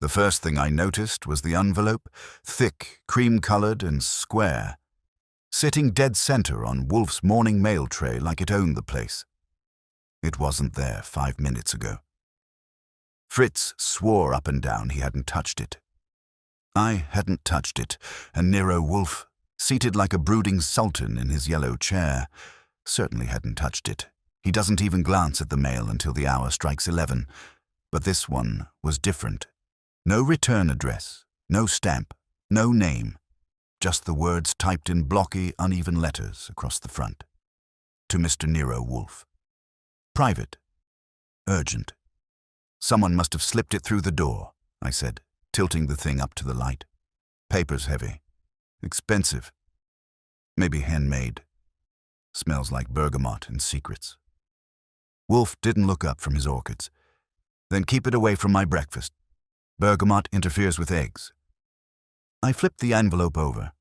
The first thing I noticed was the envelope, thick, cream-colored and square, sitting dead center on Wolfe's morning mail tray like it owned the place. It wasn't there 5 minutes ago. Fritz swore up and down he hadn't touched it. I hadn't touched it, and Nero Wolfe, seated like a brooding sultan in his yellow chair, certainly hadn't touched it. He doesn't even glance at the mail until the hour strikes 11. But this one was different. No return address, no stamp, no name, just the words typed in blocky, uneven letters across the front. To Mr. Nero Wolfe. Private. Urgent. Someone must have slipped it through the door, I said, tilting the thing up to the light. Paper's heavy. Expensive. Maybe handmade. Smells like bergamot and secrets. Wolfe didn't look up from his orchids. Then keep it away from my breakfast. Bergamot interferes with eggs. I flipped the envelope over.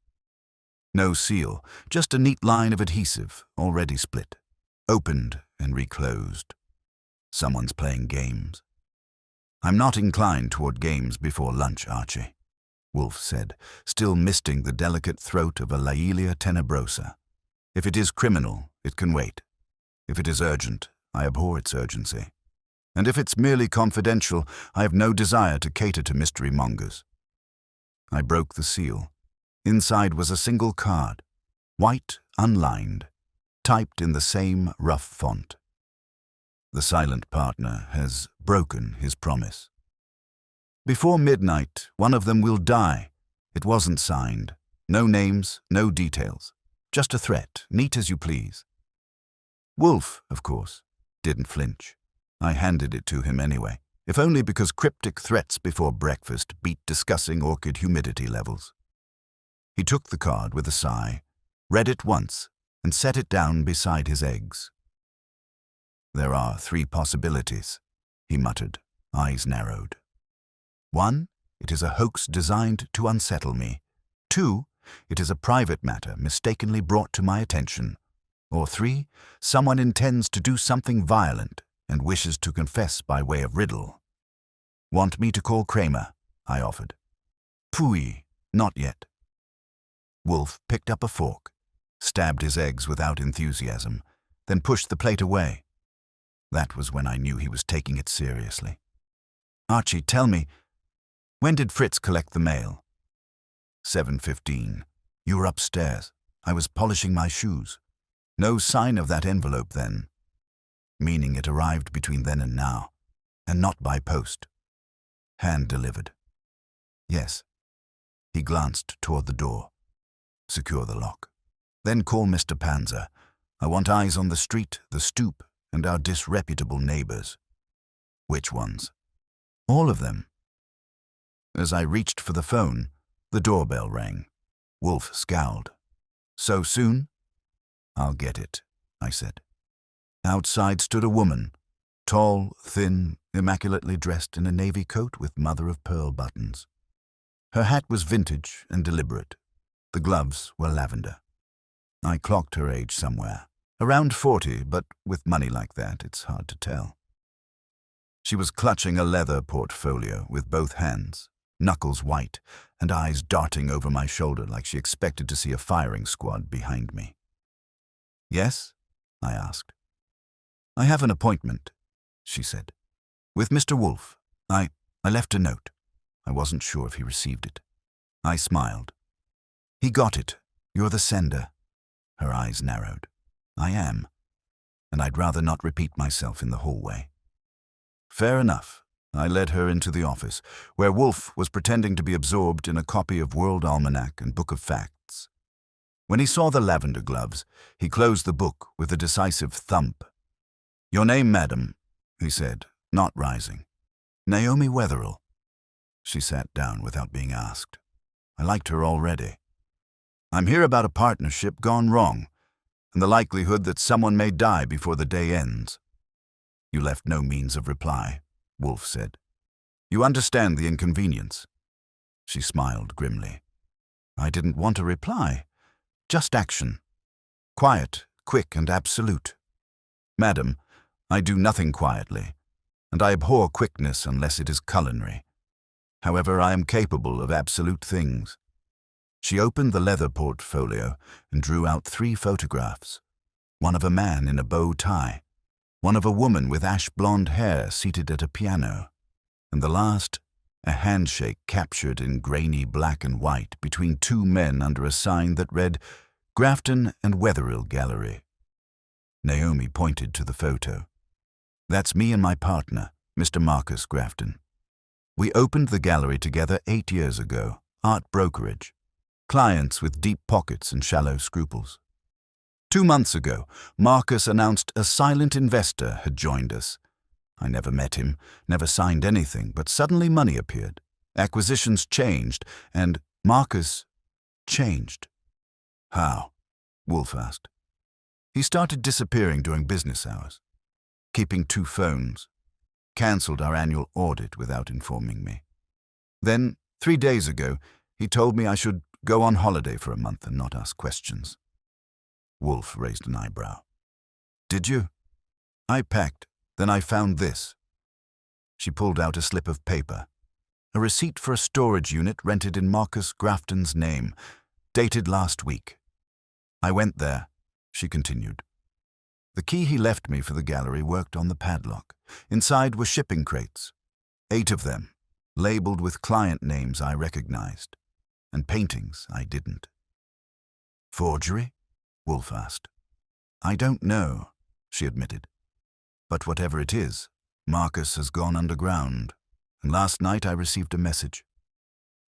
No seal, just a neat line of adhesive, already split. Opened and reclosed. Someone's playing games. I'm not inclined toward games before lunch, Archie, Wolfe said, still misting the delicate throat of a Laelia tenebrosa. If it is criminal, it can wait. If it is urgent, I abhor its urgency. And if it's merely confidential, I have no desire to cater to mystery mongers. I broke the seal. Inside was a single card, white, unlined, typed in the same rough font. The silent partner has broken his promise. Before midnight, one of them will die. It wasn't signed. No names, no details. Just a threat, neat as you please. Wolfe, of course, didn't flinch. I handed it to him anyway, if only because cryptic threats before breakfast beat discussing orchid humidity levels. He took the card with a sigh, read it once, and set it down beside his eggs. There are 3 possibilities, he muttered, eyes narrowed. 1, it is a hoax designed to unsettle me. 2, it is a private matter mistakenly brought to my attention. Or 3, someone intends to do something violent and wishes to confess by way of riddle. Want me to call Kramer? I offered. Phooey, not yet. Wolfe picked up a fork, stabbed his eggs without enthusiasm, then pushed the plate away. That was when I knew he was taking it seriously. Archie, tell me, when did Fritz collect the mail? 7:15. You were upstairs. I was polishing my shoes. No sign of that envelope then. Meaning it arrived between then and now, and not by post. Hand-delivered. Yes. He glanced toward the door. Secure the lock. Then call Mr. Panzer. I want eyes on the street, the stoop, and our disreputable neighbors. Which ones? All of them. As I reached for the phone, the doorbell rang. Wolfe scowled. So soon? I'll get it, I said. Outside stood a woman, tall, thin, immaculately dressed in a navy coat with mother-of-pearl buttons. Her hat was vintage and deliberate. The gloves were lavender. I clocked her age somewhere. Around 40, but with money like that, it's hard to tell. She was clutching a leather portfolio with both hands, knuckles white, and eyes darting over my shoulder like she expected to see a firing squad behind me. Yes? I asked. I have an appointment, she said. With Mr. Wolfe. I left a note. I wasn't sure if he received it. I smiled. He got it. You're the sender. Her eyes narrowed. I am. And I'd rather not repeat myself in the hallway. Fair enough. I led her into the office, where Wolfe was pretending to be absorbed in a copy of World Almanac and Book of Facts. When he saw the lavender gloves, he closed the book with a decisive thump. Your name, madam, he said, not rising. Naomi Wetherell. She sat down without being asked. I liked her already. I'm here about a partnership gone wrong, and the likelihood that someone may die before the day ends. You left no means of reply, Wolfe said. You understand the inconvenience. She smiled grimly. I didn't want a reply, just action. Quiet, quick, and absolute. Madam, I do nothing quietly, and I abhor quickness unless it is culinary. However, I am capable of absolute things. She opened the leather portfolio and drew out 3 photographs. One of a man in a bow tie, one of a woman with ash-blonde hair seated at a piano, and the last, a handshake captured in grainy black and white between 2 men under a sign that read, Grafton and Wetherill Gallery. Naomi pointed to the photo. That's me and my partner, Mr. Marcus Grafton. We opened the gallery together 8 years ago, art brokerage. Clients with deep pockets and shallow scruples. 2 months ago, Marcus announced a silent investor had joined us. I never met him, never signed anything, but suddenly money appeared. Acquisitions changed, and Marcus changed. How? Wolfe asked. He started disappearing during business hours, keeping 2 phones, cancelled our annual audit without informing me. Then, 3 days ago, he told me I should go on holiday for a month and not ask questions. Wolfe raised an eyebrow. Did you? I packed. Then I found this. She pulled out a slip of paper. A receipt for a storage unit rented in Marcus Grafton's name, dated last week. I went there, she continued. The key he left me for the gallery worked on the padlock. Inside were shipping crates, 8 of them, labeled with client names I recognized, and paintings I didn't. Forgery? Wolfe asked. I don't know, she admitted. But whatever it is, Marcus has gone underground, and last night I received a message.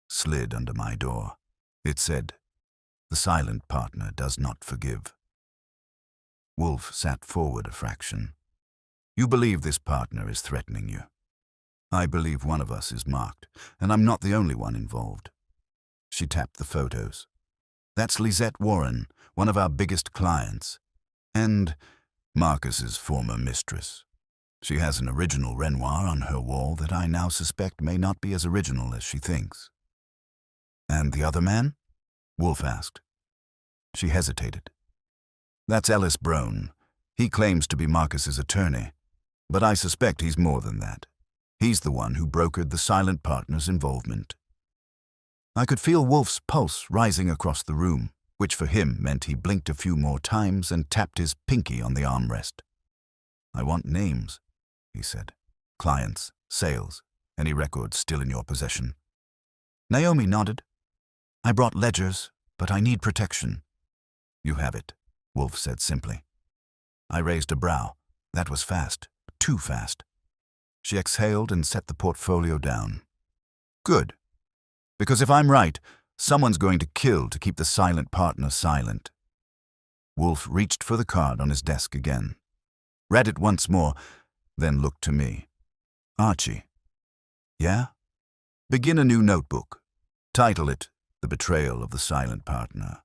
Slid under my door. It said, "The silent partner does not forgive." Wolfe sat forward a fraction. You believe this partner is threatening you. I believe one of us is marked, and I'm not the only one involved. She tapped the photos. That's Lisette Warren, one of our biggest clients, and Marcus's former mistress. She has an original Renoir on her wall that I now suspect may not be as original as she thinks. And the other man? Wolfe asked. She hesitated. That's Ellis Brown. He claims to be Marcus's attorney, but I suspect he's more than that. He's the one who brokered the silent partner's involvement. I could feel Wolfe's pulse rising across the room, which for him meant he blinked a few more times and tapped his pinky on the armrest. I want names, he said. Clients, sales, any records still in your possession. Naomi nodded. I brought ledgers, but I need protection. You have it, Wolfe said simply. I raised a brow. That was fast, too fast. She exhaled and set the portfolio down. Good. Because if I'm right, someone's going to kill to keep the silent partner silent. Wolfe reached for the card on his desk again, read it once more, then looked to me. Archie. Yeah? Begin a new notebook. Title it, The Betrayal of the Silent Partner.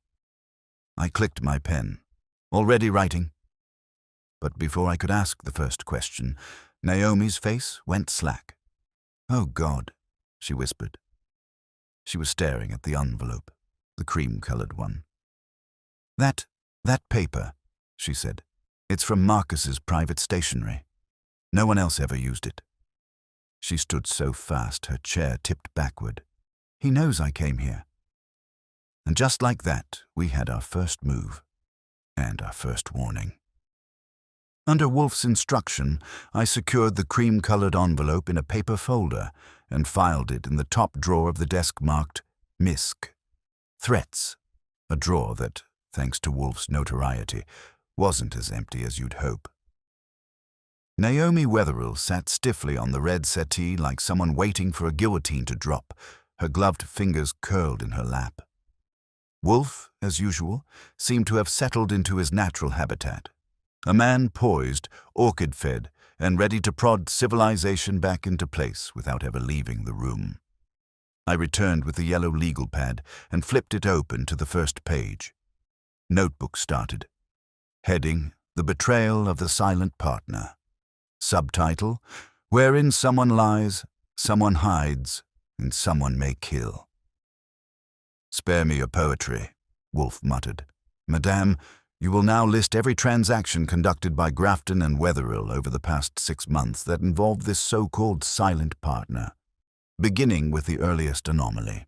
I clicked my pen. Already writing? But before I could ask the first question, Naomi's face went slack. Oh God, she whispered. She was staring at the envelope, the cream-colored one. That paper, she said. It's from Marcus's private stationery. No one else ever used it. She stood so fast her chair tipped backward. He knows I came here. And just like that, we had our first move and our first warning. Under Wolfe's instruction, I secured the cream-colored envelope in a paper folder and filed it in the top drawer of the desk marked MISC. Threats. A drawer that, thanks to Wolfe's notoriety, wasn't as empty as you'd hope. Naomi Wetherill sat stiffly on the red settee like someone waiting for a guillotine to drop, her gloved fingers curled in her lap. Wolfe, as usual, seemed to have settled into his natural habitat. A man poised, orchid-fed, and ready to prod civilization back into place without ever leaving the room. I returned with the yellow legal pad and flipped it open to the first page. Notebook started. Heading, The Betrayal of the Silent Partner. Subtitle, Wherein Someone Lies, Someone Hides, and Someone May Kill. Spare me your poetry, Wolfe muttered. Madame, you will now list every transaction conducted by Grafton and Wetherill over the past 6 months that involved this so-called silent partner. beginning with the earliest anomaly.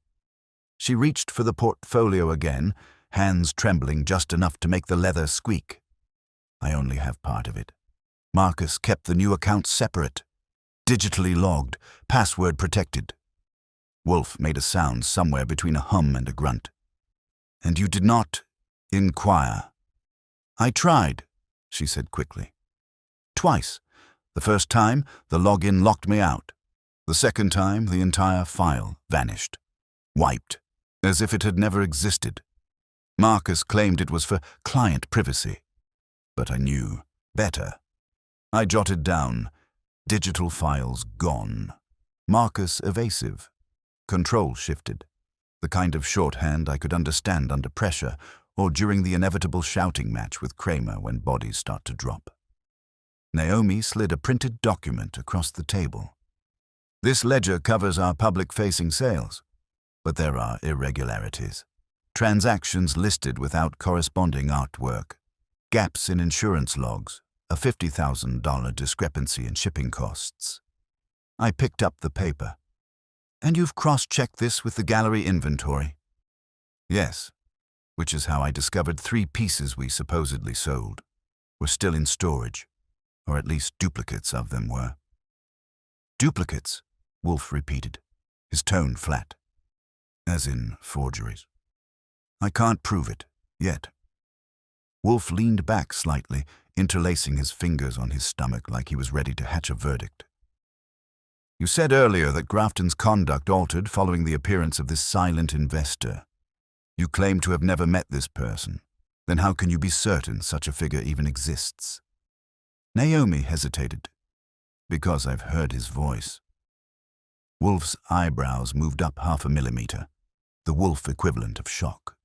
She reached for the portfolio again, hands trembling just enough to make the leather squeak. I only have part of it. Marcus kept the new accounts separate, digitally logged, password protected. Wolfe made a sound somewhere between a hum and a grunt. "And you did not inquire?" "I tried," she said quickly. "Twice. The first time, the login locked me out. The second time, the entire file vanished. Wiped, as if it had never existed. Marcus claimed it was for client privacy. But I knew better. I jotted down, digital files gone. Marcus evasive. Control shifted. The kind of shorthand I could understand under pressure or during the inevitable shouting match with Kramer when bodies start to drop. Naomi slid a printed document across the table. "This ledger covers our public-facing sales, but there are irregularities. Transactions listed without corresponding artwork, gaps in insurance logs, a $50,000 discrepancy in shipping costs." I picked up the paper. "And you've cross-checked this with the gallery inventory?" "Yes, which is how I discovered 3 pieces we supposedly sold were still in storage, or at least duplicates of them were." "Duplicates?" Wolfe repeated, his tone flat. "As in forgeries. I can't prove it, yet." Wolfe leaned back slightly, interlacing his fingers on his stomach like he was ready to hatch a verdict. "You said earlier that Grafton's conduct altered following the appearance of this silent investor. You claim to have never met this person. Then how can you be certain such a figure even exists?" Naomi hesitated. "Because I've heard his voice." Wolfe's eyebrows moved up 0.5 millimeter, the Wolfe equivalent of shock.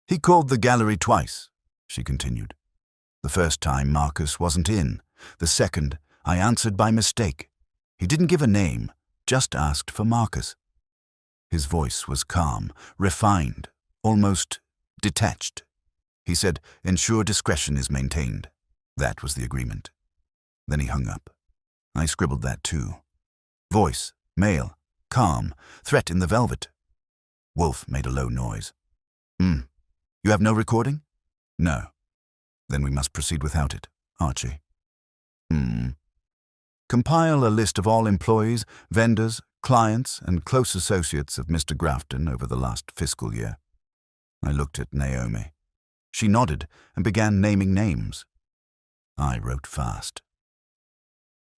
"He called the gallery twice," she continued. "The first time Marcus wasn't in. The second, I answered by mistake. He didn't give a name, just asked for Marcus." His voice was calm, refined, almost detached. He said, "Ensure discretion is maintained." That was the agreement. Then he hung up. I scribbled that too. Voice, male, calm, threat in the velvet. Wolfe made a low noise. You have no recording?" "No." "Then we must proceed without it, Archie." "Compile a list of all employees, vendors, clients, and close associates of Mr. Grafton over the last fiscal year." I looked at Naomi. She nodded and began naming names. I wrote fast.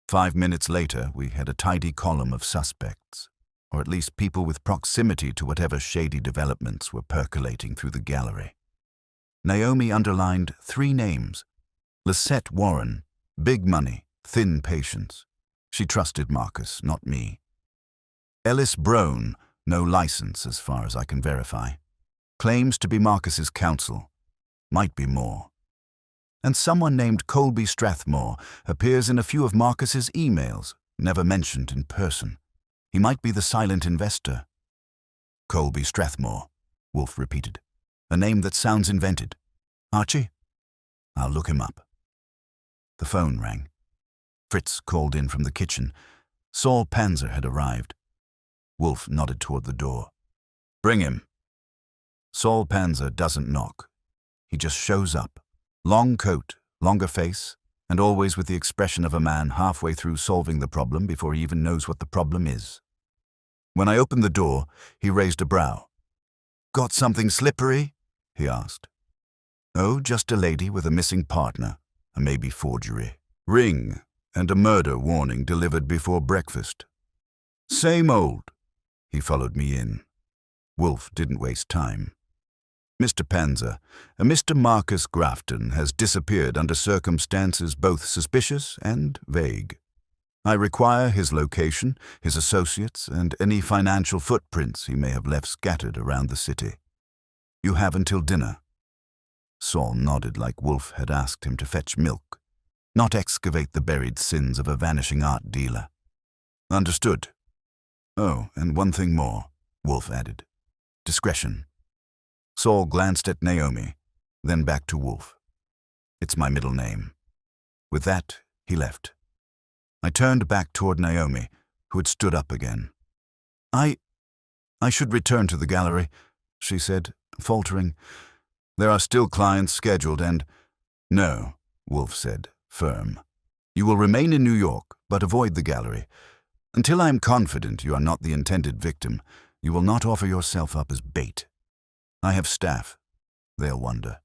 5 minutes later, we had a tidy column of suspects, or at least people with proximity to whatever shady developments were percolating through the gallery. Naomi underlined 3 names. Lisette Warren, big money, thin patience. She trusted Marcus, not me. Ellis Brown, no license as far as I can verify. Claims to be Marcus's counsel. Might be more. And someone named Colby Strathmore appears in a few of Marcus's emails, never mentioned in person. He might be the silent investor. "Colby Strathmore," Wolfe repeated. "A name that sounds invented. Archie? I'll look him up." The phone rang. Fritz called in from the kitchen. Saul Panzer had arrived. Wolfe nodded toward the door. "Bring him." Saul Panzer doesn't knock. He just shows up. Long coat, longer face, and always with the expression of a man halfway through solving the problem before he even knows what the problem is. When I opened the door, he raised a brow. "Got something slippery?" he asked. "Oh, just a lady with a missing partner, a maybe forgery. Ring, and a murder warning delivered before breakfast." "Same old." He followed me in. Wolfe didn't waste time. "Mr. Panzer, a Mr. Marcus Grafton has disappeared under circumstances both suspicious and vague. I require his location, his associates, and any financial footprints he may have left scattered around the city. You have until dinner." Saul nodded like Wolfe had asked him to fetch milk, not excavate the buried sins of a vanishing art dealer. "Understood." "Oh, and one thing more," Wolfe added. "Discretion." Saul glanced at Naomi, then back to Wolfe. "It's my middle name." With that, he left. I turned back toward Naomi, who had stood up again. I should return to the gallery, she said, faltering. There are still clients scheduled and— No, Wolfe said, firm. You will remain in New York, but avoid the gallery. Until I am confident you are not the intended victim, you will not offer yourself up as bait. I have staff. They'll wonder.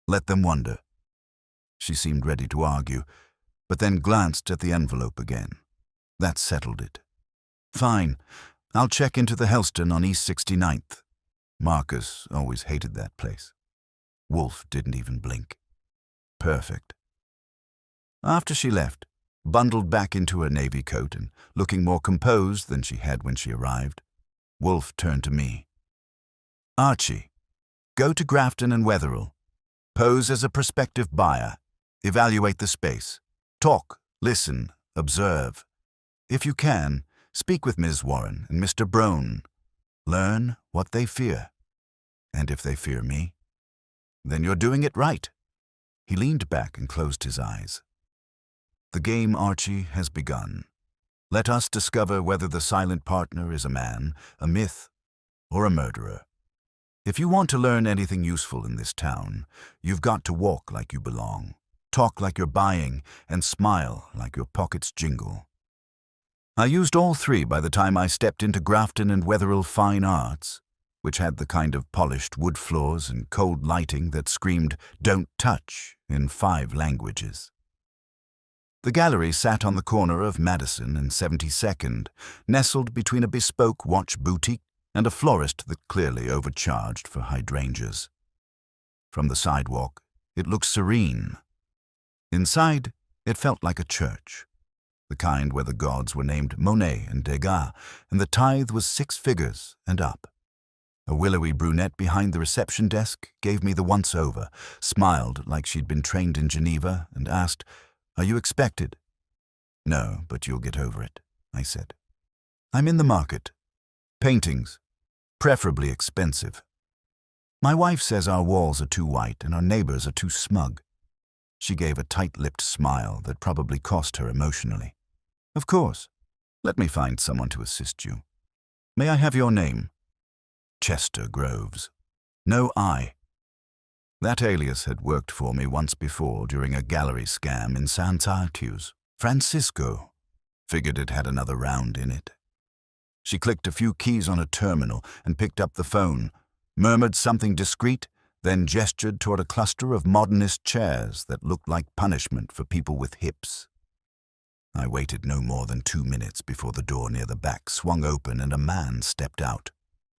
Let them wonder. She seemed ready to argue, but then glanced at the envelope again. That settled it. Fine. I'll check into the Helston on East 69th. Marcus always hated that place. Wolfe didn't even blink. Perfect. After she left, bundled back into her navy coat and looking more composed than she had when she arrived, Wolfe turned to me. Archie, go to Grafton and Wetherell. Pose as a prospective buyer. Evaluate the space. Talk, listen, observe. If you can, speak with Ms. Warren and Mr. Brown. Learn what they fear. And if they fear me, then you're doing it right. He leaned back and closed his eyes. The game, Archie, has begun. Let us discover whether the silent partner is a man, a myth, or a murderer. If you want to learn anything useful in this town, you've got to walk like you belong, talk like you're buying, and smile like your pockets jingle. I used all three by the time I stepped into Grafton and Wetherell Fine Arts, which had the kind of polished wood floors and cold lighting that screamed, "Don't touch," in 5 languages. The gallery sat on the corner of Madison and 72nd, nestled between a bespoke watch boutique and a florist that clearly overcharged for hydrangeas. From the sidewalk, it looked serene. Inside, it felt like a church, the kind where the gods were named Monet and Degas, and the tithe was 6 figures and up. A willowy brunette behind the reception desk gave me the once-over, smiled like she'd been trained in Geneva, and asked, "Are you expected?" "No, but you'll get over it," I said. "I'm in the market. Paintings, preferably expensive. My wife says our walls are too white and our neighbors are too smug." She gave a tight-lipped smile that probably cost her emotionally. "Of course. Let me find someone to assist you. May I have your name?" "Chester Groves." No I. That alias had worked for me once before during a gallery scam in St. Arthu's. Francisco. Figured it had another round in it. She clicked a few keys on a terminal and picked up the phone, murmured something discreet, then gestured toward a cluster of modernist chairs that looked like punishment for people with hips. I waited no more than 2 minutes before the door near the back swung open and a man stepped out,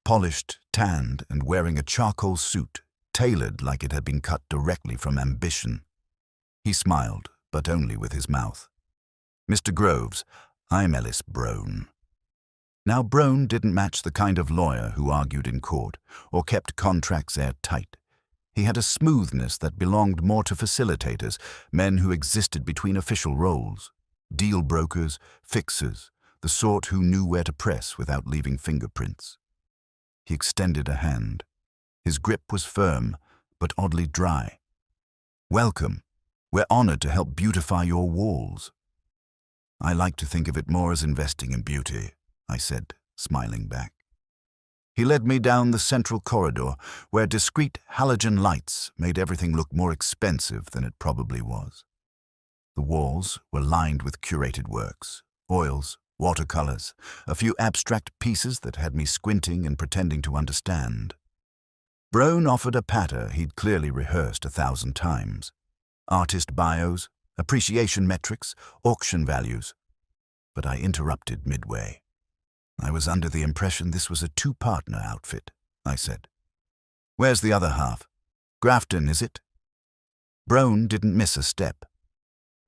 polished, tanned, and wearing a charcoal suit, tailored like it had been cut directly from ambition. He smiled, but only with his mouth. "Mr. Groves, I'm Ellis Brown." Now, Brown didn't match the kind of lawyer who argued in court or kept contracts airtight. He had a smoothness that belonged more to facilitators, men who existed between official roles, deal brokers, fixers, the sort who knew where to press without leaving fingerprints. He extended a hand. His grip was firm, but oddly dry. "Welcome. We're honored to help beautify your walls." "I like to think of it more as investing in beauty," I said, smiling back. He led me down the central corridor, where discreet halogen lights made everything look more expensive than it probably was. The walls were lined with curated works, oils, watercolors, a few abstract pieces that had me squinting and pretending to understand. Brown offered a patter he'd clearly rehearsed 1,000 times. Artist bios, appreciation metrics, auction values. But I interrupted midway. "I was under the impression this was a 2-partner outfit," I said. "Where's the other half? Grafton, is it?" Brown didn't miss a step.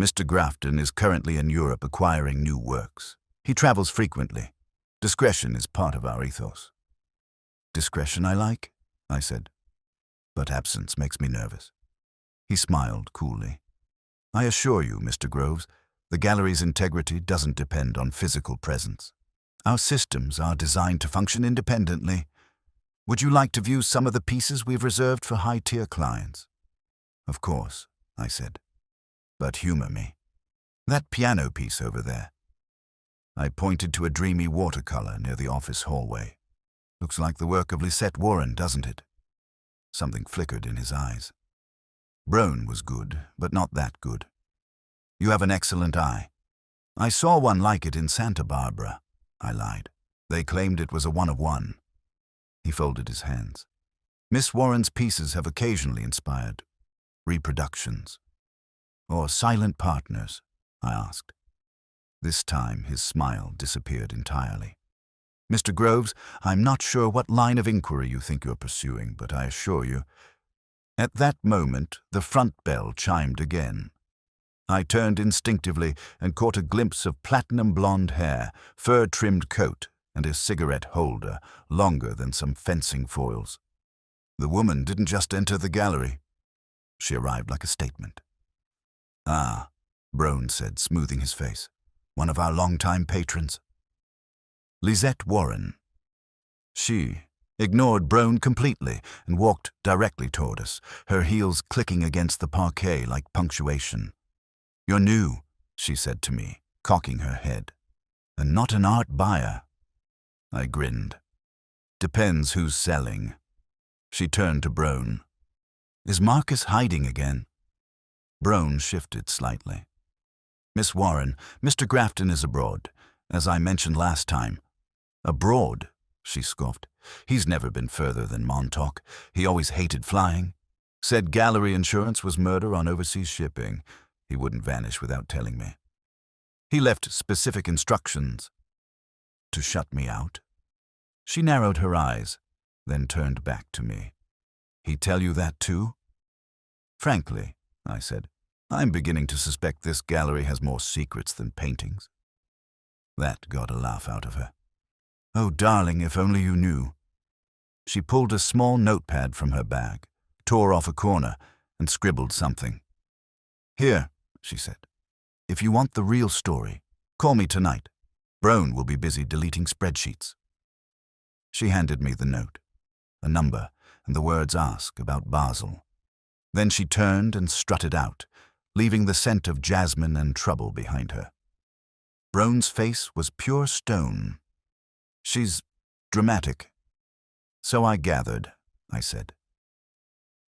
"Mr. Grafton is currently in Europe acquiring new works. He travels frequently. Discretion is part of our ethos." "Discretion I like," I said. "But absence makes me nervous." He smiled coolly. "I assure you, Mr. Groves, the gallery's integrity doesn't depend on physical presence. Our systems are designed to function independently. Would you like to view some of the pieces we've reserved for high-tier clients?" "Of course," I said. "But humor me. That piano piece over there." I pointed to a dreamy watercolor near the office hallway. Looks like the work of Lisette Warren, doesn't it? Something flickered in his eyes. Brown was good, but not that good. You have an excellent eye. I saw one like it in Santa Barbara, I lied. They claimed it was a one of one. He folded his hands. Miss Warren's pieces have occasionally inspired reproductions. Or silent partners, I asked. This time his smile disappeared entirely. Mr. Groves, I'm not sure what line of inquiry you think you're pursuing, but I assure you. At that moment, the front bell chimed again. I turned instinctively and caught a glimpse of platinum blonde hair, fur-trimmed coat, and a cigarette holder, longer than some fencing foils. The woman didn't just enter the gallery. She arrived like a statement. Ah, Brown said, smoothing his face. One of our long-time patrons. Lisette Warren. She ignored Brown completely and walked directly toward us, her heels clicking against the parquet like punctuation. You're new, she said to me, cocking her head. And not an art buyer. I grinned. Depends who's selling. She turned to Brown. Is Marcus hiding again? Brown shifted slightly. Miss Warren, Mr. Grafton is abroad, as I mentioned last time. Abroad, she scoffed. He's never been further than Montauk. He always hated flying. Said gallery insurance was murder on overseas shipping. He wouldn't vanish without telling me. He left specific instructions. To shut me out? She narrowed her eyes, then turned back to me. He tell you that too? Frankly, I said, I'm beginning to suspect this gallery has more secrets than paintings. That got a laugh out of her. Oh, darling, if only you knew. She pulled a small notepad from her bag, tore off a corner, and scribbled something. Here, she said. If you want the real story, call me tonight. Brown will be busy deleting spreadsheets. She handed me the note, a number, and the words ask about Basel. Then she turned and strutted out, leaving the scent of jasmine and trouble behind her. Brown's face was pure stone. She's dramatic. So I gathered, I said.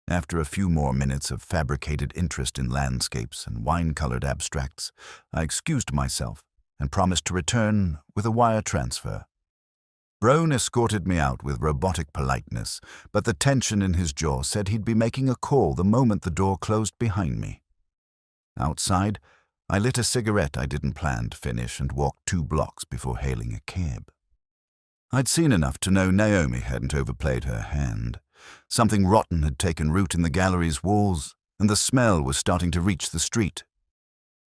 After a few more minutes of fabricated interest in landscapes and wine-colored abstracts, I excused myself and promised to return with a wire transfer. Brown escorted me out with robotic politeness, but the tension in his jaw said he'd be making a call the moment the door closed behind me. Outside, I lit a cigarette I didn't plan to finish and walked 2 blocks before hailing a cab. I'd seen enough to know Naomi hadn't overplayed her hand. Something rotten had taken root in the gallery's walls, and the smell was starting to reach the street.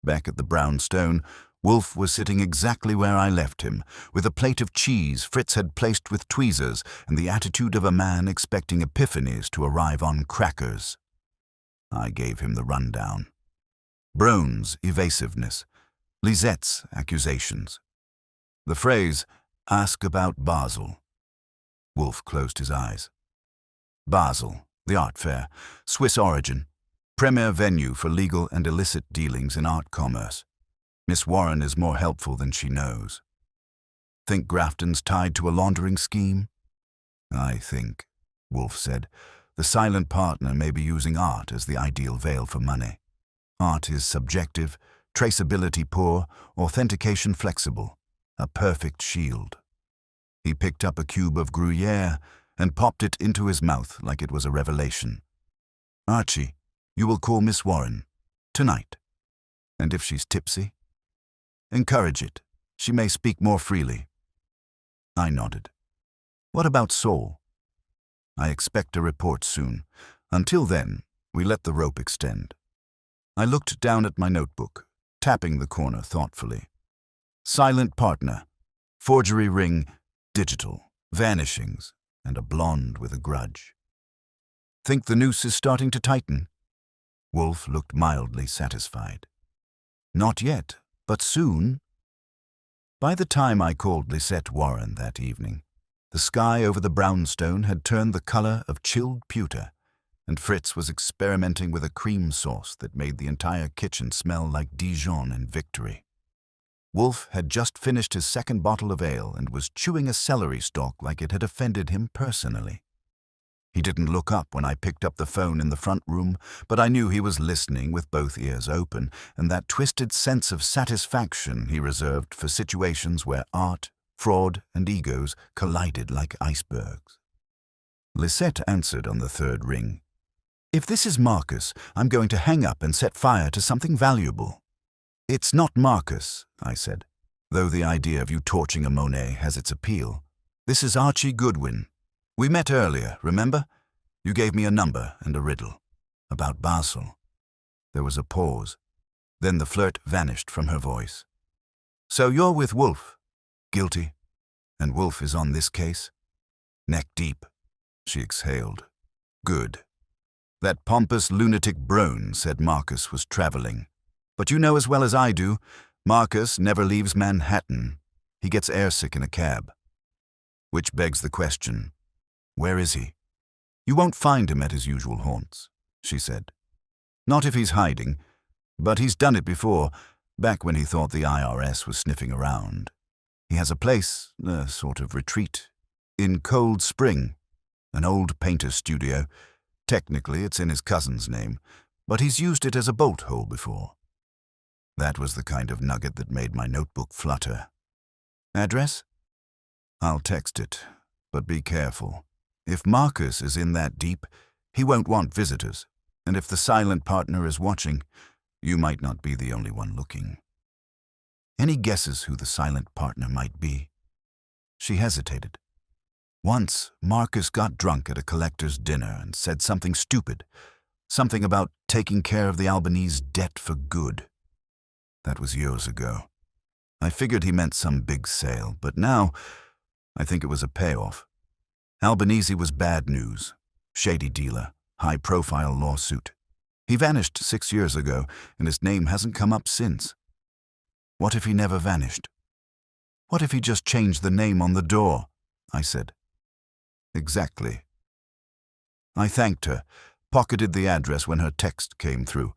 Back at the brownstone, Wolfe was sitting exactly where I left him, with a plate of cheese Fritz had placed with tweezers and the attitude of a man expecting epiphanies to arrive on crackers. I gave him the rundown. Brown's evasiveness, Lisette's accusations. The phrase, ask about Basel. Wolfe closed his eyes. Basel, the art fair, Swiss origin, premier venue for legal and illicit dealings in art commerce. Miss Warren is more helpful than she knows. Think Grafton's tied to a laundering scheme? I think, Wolfe said, the silent partner may be using art as the ideal veil for money. Art is subjective, traceability poor, authentication flexible, a perfect shield. He picked up a cube of Gruyere and popped it into his mouth like it was a revelation. Archie, you will call Miss Warren, tonight. And if she's tipsy? Encourage it. She may speak more freely. I nodded. What about Saul? I expect a report soon. Until then, we let the rope extend. I looked down at my notebook, tapping the corner thoughtfully. Silent partner, forgery ring, digital, vanishings, and a blonde with a grudge. Think the noose is starting to tighten? Wolfe looked mildly satisfied. Not yet, but soon. By the time I called Lisette Warren that evening, the sky over the brownstone had turned the color of chilled pewter, and Fritz was experimenting with a cream sauce that made the entire kitchen smell like Dijon and victory. Wolfe had just finished his second bottle of ale and was chewing a celery stalk like it had offended him personally. He didn't look up when I picked up the phone in the front room, but I knew he was listening with both ears open, and that twisted sense of satisfaction he reserved for situations where art, fraud, and egos collided like icebergs. Lisette answered on the third ring. "If this is Marcus, I'm going to hang up and set fire to something valuable." "It's not Marcus," I said, "though the idea of you torching a Monet has its appeal. This is Archie Goodwin. We met earlier, remember? You gave me a number and a riddle. About Basel." There was a pause. Then the flirt vanished from her voice. "So you're with Wolfe? Guilty? And Wolfe is on this case?" "Neck deep," she exhaled. "Good. That pompous lunatic Brone said Marcus was traveling. But you know as well as I do, Marcus never leaves Manhattan. He gets airsick in a cab. Which begs the question, where is he?" "You won't find him at his usual haunts," she said. "Not if he's hiding, but he's done it before, back when he thought the IRS was sniffing around. He has a place, a sort of retreat, in Cold Spring, an old painter's studio. Technically it's in his cousin's name, but he's used it as a bolt hole before." That was the kind of nugget that made my notebook flutter. "Address?" "I'll text it, but be careful. If Marcus is in that deep, he won't want visitors, and if the silent partner is watching, you might not be the only one looking." "Any guesses who the silent partner might be?" She hesitated. "Once, Marcus got drunk at a collector's dinner and said something stupid, something about taking care of the Albanese debt for good. That was years ago. I figured he meant some big sale, but now I think it was a payoff. Albanese was bad news. Shady dealer, high-profile lawsuit. He vanished 6 years ago, and his name hasn't come up since. What if he never vanished? What if he just changed the name on the door?" I said. "Exactly." I thanked her, pocketed the address when her text came through,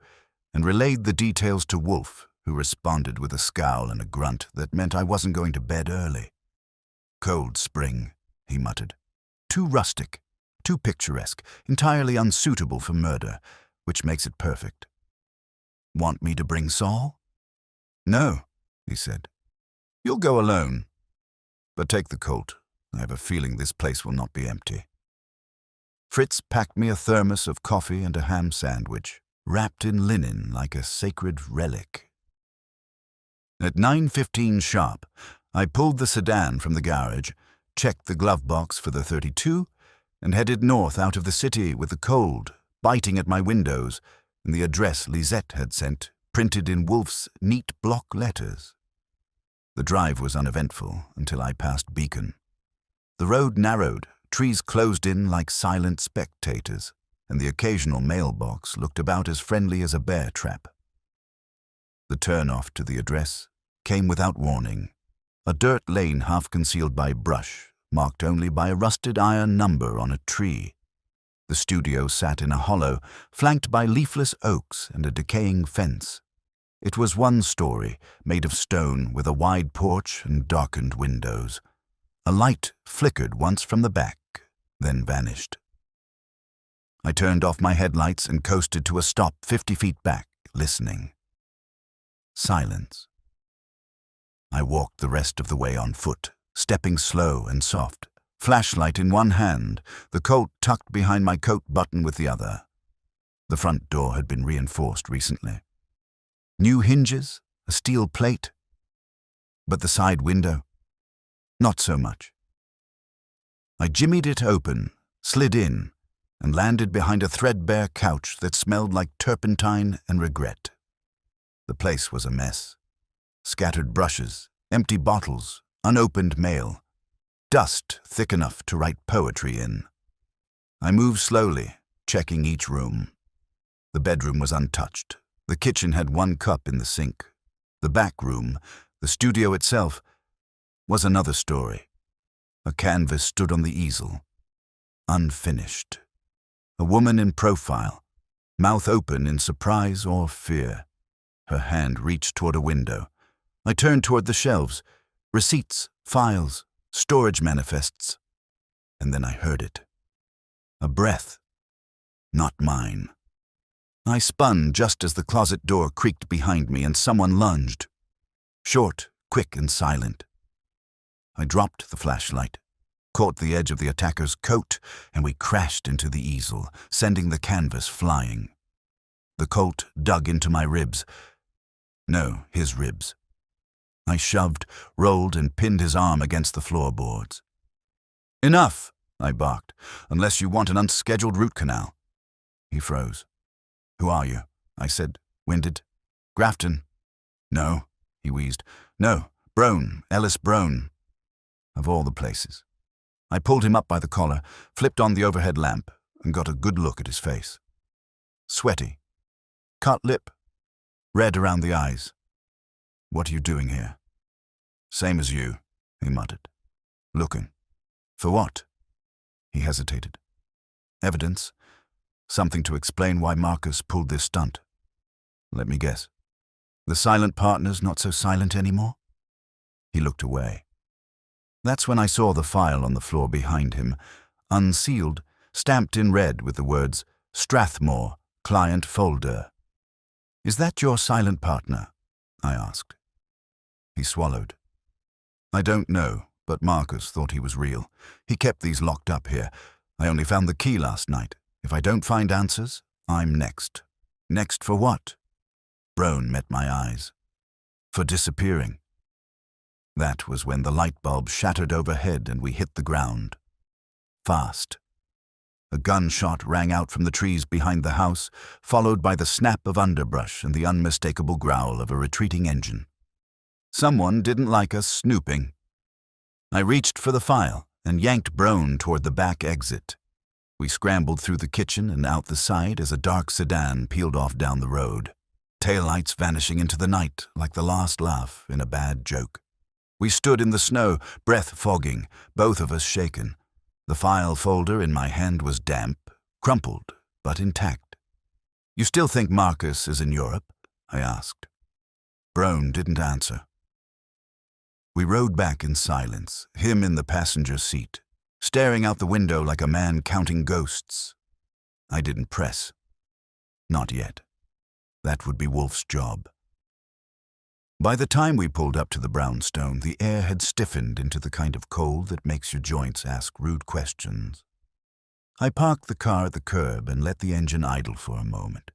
and relayed the details to Wolfe, who responded with a scowl and a grunt that meant I wasn't going to bed early. "Cold Spring," he muttered. "Too rustic, too picturesque, entirely unsuitable for murder, which makes it perfect." "Want me to bring Saul?" "No," he said. "You'll go alone. But take the Colt. I have a feeling this place will not be empty." Fritz packed me a thermos of coffee and a ham sandwich, wrapped in linen like a sacred relic. At 9:15 sharp, I pulled the sedan from the garage, checked the glove box for the .32, and headed north out of the city with the cold biting at my windows and the address Lisette had sent, printed in Wolfe's neat block letters. The drive was uneventful until I passed Beacon. The road narrowed, trees closed in like silent spectators, and the occasional mailbox looked about as friendly as a bear trap. The turn-off to the address came without warning. A dirt lane half concealed by brush, marked only by a rusted iron number on a tree. The studio sat in a hollow, flanked by leafless oaks and a decaying fence. It was one story, made of stone, with a wide porch and darkened windows. A light flickered once from the back, then vanished. I turned off my headlights and coasted to a stop 50 feet back, listening. Silence. I walked the rest of the way on foot, stepping slow and soft, flashlight in one hand, the Colt tucked behind my coat button with the other. The front door had been reinforced recently. New hinges, a steel plate. But the side window? Not so much. I jimmied it open, slid in, and landed behind a threadbare couch that smelled like turpentine and regret. The place was a mess. Scattered brushes, empty bottles, unopened mail, dust thick enough to write poetry in. I moved slowly, checking each room. The bedroom was untouched. The kitchen had one cup in the sink. The back room, the studio itself, was another story. A canvas stood on the easel, unfinished. A woman in profile, mouth open in surprise or fear. Her hand reached toward a window. I turned toward the shelves. Receipts, files, storage manifests. And then I heard it. A breath. Not mine. I spun just as the closet door creaked behind me and someone lunged. Short, quick, and silent. I dropped the flashlight, caught the edge of the attacker's coat, and we crashed into the easel, sending the canvas flying. The Colt dug into my ribs. No, his ribs. I shoved, rolled, and pinned his arm against the floorboards. "Enough," I barked, "unless you want an unscheduled root canal." He froze. "Who are you?" I said, winded. "Grafton." "No," he wheezed. "No, Brown, Ellis Brown." Of all the places. I pulled him up by the collar, flipped on the overhead lamp, and got a good look at his face. Sweaty. Cut lip. Red around the eyes. "What are you doing here?" "Same as you," he muttered. "Looking. For what?" He hesitated. "Evidence. Something to explain why Marcus pulled this stunt." "Let me guess. The silent partner's not so silent anymore?" He looked away. That's when I saw the file on the floor behind him, unsealed, stamped in red with the words, "Strathmore, Client Folder." "Is that your silent partner?" I asked. He swallowed. "I don't know, but Marcus thought he was real. He kept these locked up here. I only found the key last night. If I don't find answers, I'm next." "Next for what?" Brown met my eyes. "For disappearing." That was when the light bulb shattered overhead and we hit the ground. Fast. A gunshot rang out from the trees behind the house, followed by the snap of underbrush and the unmistakable growl of a retreating engine. Someone didn't like us snooping. I reached for the file and yanked Brown toward the back exit. We scrambled through the kitchen and out the side as a dark sedan peeled off down the road, taillights vanishing into the night like the last laugh in a bad joke. We stood in the snow, breath fogging, both of us shaken. The file folder in my hand was damp, crumpled, but intact. "You still think Marcus is in Europe?" I asked. Brown didn't answer. We rode back in silence, him in the passenger seat, staring out the window like a man counting ghosts. I didn't press. Not yet. That would be Wolfe's job. By the time we pulled up to the brownstone, the air had stiffened into the kind of cold that makes your joints ask rude questions. I parked the car at the curb and let the engine idle for a moment,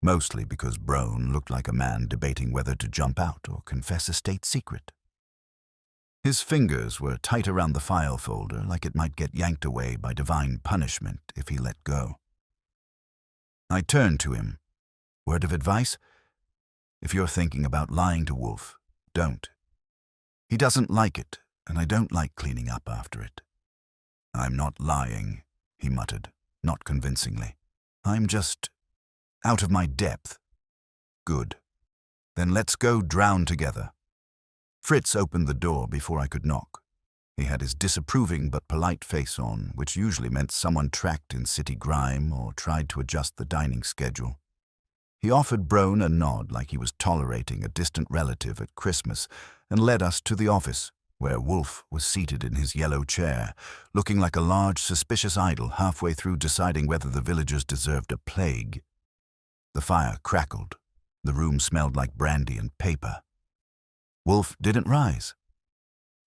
mostly because Brown looked like a man debating whether to jump out or confess a state secret. His fingers were tight around the file folder like it might get yanked away by divine punishment if he let go. I turned to him. "Word of advice? If you're thinking about lying to Wolfe, don't. He doesn't like it, and I don't like cleaning up after it." "I'm not lying," he muttered, not convincingly. "I'm just out of my depth." "Good. Then let's go drown together." Fritz opened the door before I could knock. He had his disapproving but polite face on, which usually meant someone tracked in city grime or tried to adjust the dining schedule. He offered Brown a nod like he was tolerating a distant relative at Christmas and led us to the office, where Wolfe was seated in his yellow chair, looking like a large, suspicious idol halfway through deciding whether the villagers deserved a plague. The fire crackled. The room smelled like brandy and paper. Wolfe didn't rise.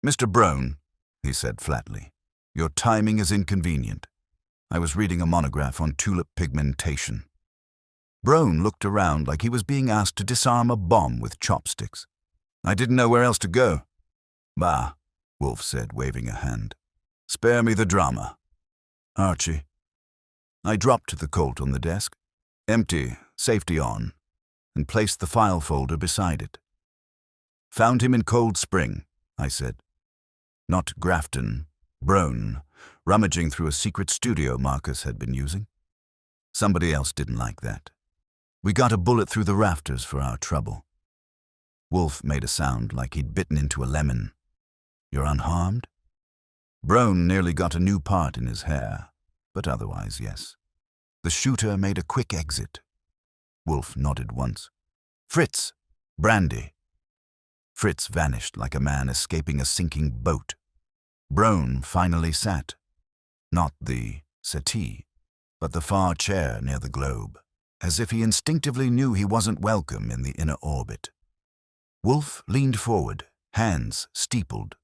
"Mr. Brown," he said flatly, "your timing is inconvenient. I was reading a monograph on tulip pigmentation." Brown looked around like he was being asked to disarm a bomb with chopsticks. "I didn't know where else to go." "Bah," Wolfe said, waving a hand. "Spare me the drama." "Archie." I dropped the Colt on the desk, empty, safety on, and placed the file folder beside it. "Found him in Cold Spring," I said. "Not Grafton, Brown, rummaging through a secret studio Marcus had been using. Somebody else didn't like that. We got a bullet through the rafters for our trouble." Wolfe made a sound like he'd bitten into a lemon. "You're unharmed?" Brown nearly got a new part in his hair, but otherwise, yes. The shooter made a quick exit. Wolfe nodded once. "Fritz, brandy." Fritz vanished like a man escaping a sinking boat. Brown finally sat. Not the settee, but the far chair near the globe, as if he instinctively knew he wasn't welcome in the inner orbit. Wolfe leaned forward, hands steepled.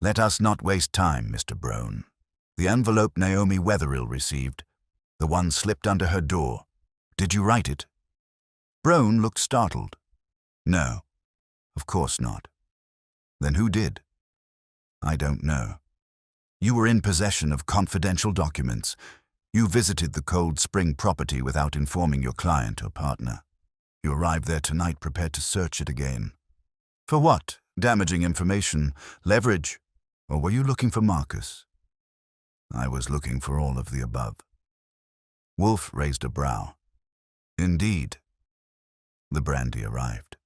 "Let us not waste time, Mr. Brown. The envelope Naomi Wetherill received, the one slipped under her door. Did you write it?" Brown looked startled. "No, of course not." "Then who did?" "I don't know. You were in possession of confidential documents. You visited the Cold Spring property without informing your client or partner. You arrived there tonight prepared to search it again. For what? Damaging information, leverage, or were you looking for Marcus?" "I was looking for all of the above." Wolfe raised a brow. "Indeed." The brandy arrived.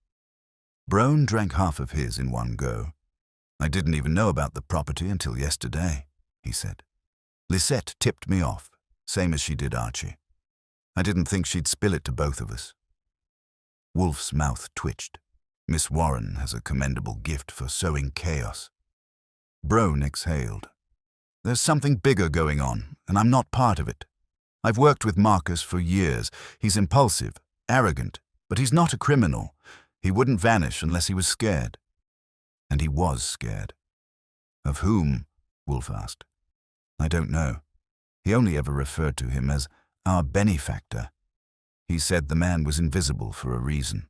Brown drank half of his in one go. "I didn't even know about the property until yesterday," he said. "Lisette tipped me off, same as she did Archie. I didn't think she'd spill it to both of us." Wolfe's mouth twitched. Miss Warren has a commendable gift for sowing chaos. Brown exhaled. "There's something bigger going on, and I'm not part of it. I've worked with Marcus for years. He's impulsive, arrogant, but he's not a criminal. He wouldn't vanish unless he was scared." And he was scared. "Of whom?" Wolfe asked. "I don't know. He only ever referred to him as our benefactor. He said the man was invisible for a reason."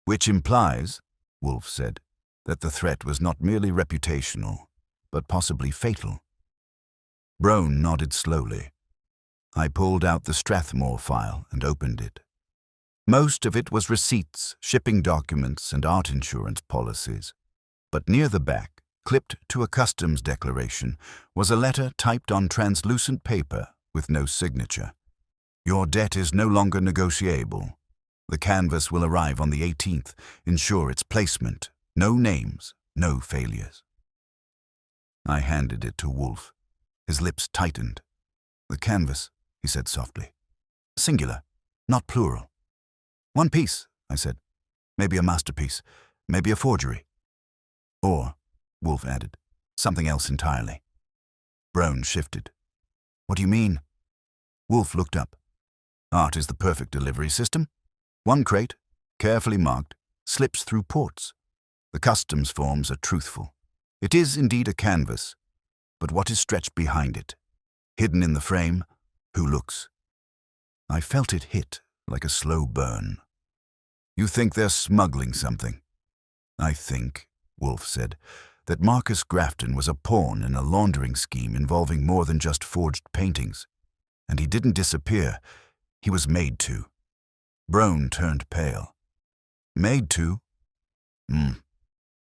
"Which implies," Wolfe said, "that the threat was not merely reputational, but possibly fatal." Brown nodded slowly. I pulled out the Strathmore file and opened it. Most of it was receipts, shipping documents, and art insurance policies. But near the back, clipped to a customs declaration, was a letter typed on translucent paper with no signature. "Your debt is no longer negotiable. The canvas will arrive on the 18th. Ensure its placement. No names, no failures." I handed it to Wolfe. His lips tightened. "The canvas," he said softly. "Singular, not plural." "One piece," I said. "Maybe a masterpiece. Maybe a forgery." "Or," Wolfe added, "something else entirely." Brown shifted. "What do you mean?" Wolfe looked up. "Art is the perfect delivery system. One crate, carefully marked, slips through ports. The customs forms are truthful. It is indeed a canvas, but what is stretched behind it? Hidden in the frame, who looks?" I felt it hit like a slow burn. "You think they're smuggling something?" "I think," Wolfe said, "that Marcus Grafton was a pawn in a laundering scheme involving more than just forged paintings. And he didn't disappear. He was made to." Brown turned pale. "Made to?"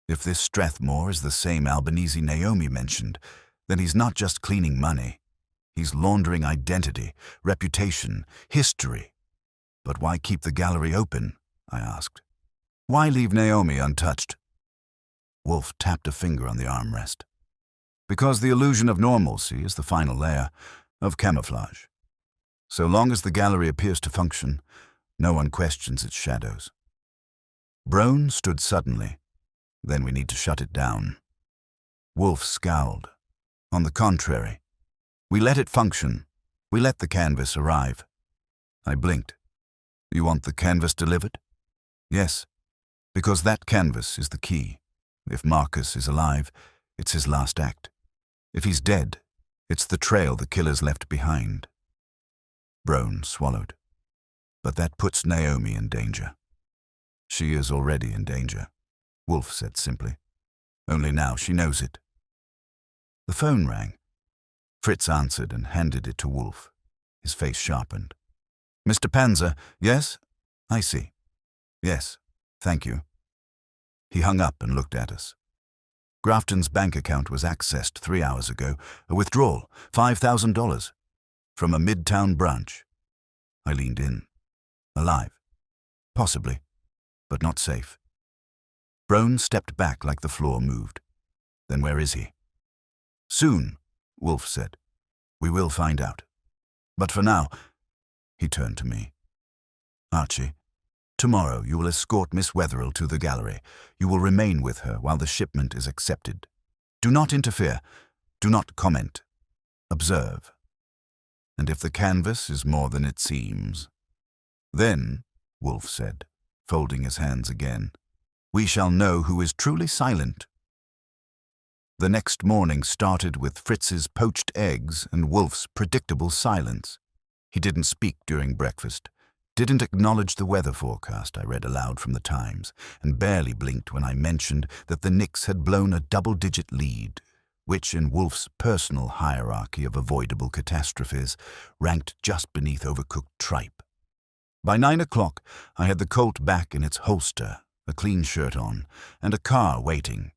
If this Strathmore is the same Albanese Naomi mentioned, then he's not just cleaning money. He's laundering identity, reputation, history. But why keep the gallery open? I asked. Why leave Naomi untouched? Wolfe tapped a finger on the armrest. Because the illusion of normalcy is the final layer of camouflage. So long as the gallery appears to function, no one questions its shadows. Brown stood suddenly. Then we need to shut it down. Wolfe scowled. On the contrary, we let it function. We let the canvas arrive. I blinked. You want the canvas delivered? Yes, because that canvas is the key. If Marcus is alive, it's his last act. If he's dead, it's the trail the killers left behind. Brown swallowed. But that puts Naomi in danger. She is already in danger, Wolfe said simply. Only now she knows it. The phone rang. Fritz answered and handed it to Wolfe. His face sharpened. Mr. Panzer, yes? I see. Yes, thank you. He hung up and looked at us. Grafton's bank account was accessed 3 hours ago. A withdrawal, $5,000, from a Midtown branch. I leaned in. Alive. Possibly, but not safe. Brown stepped back like the floor moved. Then where is he? Soon, Wolfe said. We will find out. But for now, he turned to me. Archie, Tomorrow you will escort Miss Wetherill to the gallery. You will remain with her while the shipment is accepted. Do not interfere. Do not comment. Observe. And if the canvas is more than it seems, then, Wolfe said, folding his hands again, we shall know who is truly silent. The next morning started with Fritz's poached eggs and Wolfe's predictable silence. He didn't speak during breakfast, didn't acknowledge the weather forecast I read aloud from the Times, and barely blinked when I mentioned that the Knicks had blown a double-digit lead, which in Wolfe's personal hierarchy of avoidable catastrophes ranked just beneath overcooked tripe. By 9 o'clock, I had the Colt back in its holster, a clean shirt on, and a car waiting.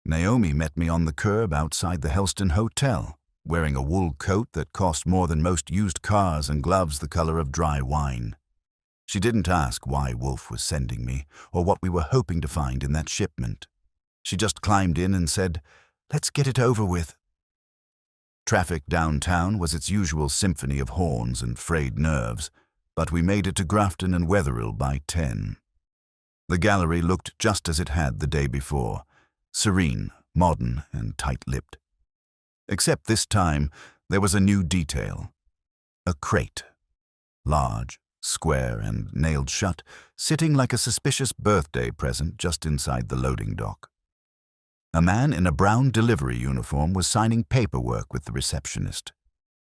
Naomi met me on the curb outside the Helston Hotel, wearing a wool coat that cost more than most used cars and gloves the color of dry wine. She didn't ask why Wolfe was sending me, or what we were hoping to find in that shipment. She just climbed in and said, "Let's get it over with." Traffic downtown was its usual symphony of horns and frayed nerves, but we made it to Grafton and Wetherill by 10. The gallery looked just as it had the day before, serene, modern, and tight-lipped. Except this time, there was a new detail. A crate, large, square, and nailed shut, sitting like a suspicious birthday present just inside the loading dock. A man in a brown delivery uniform was signing paperwork with the receptionist.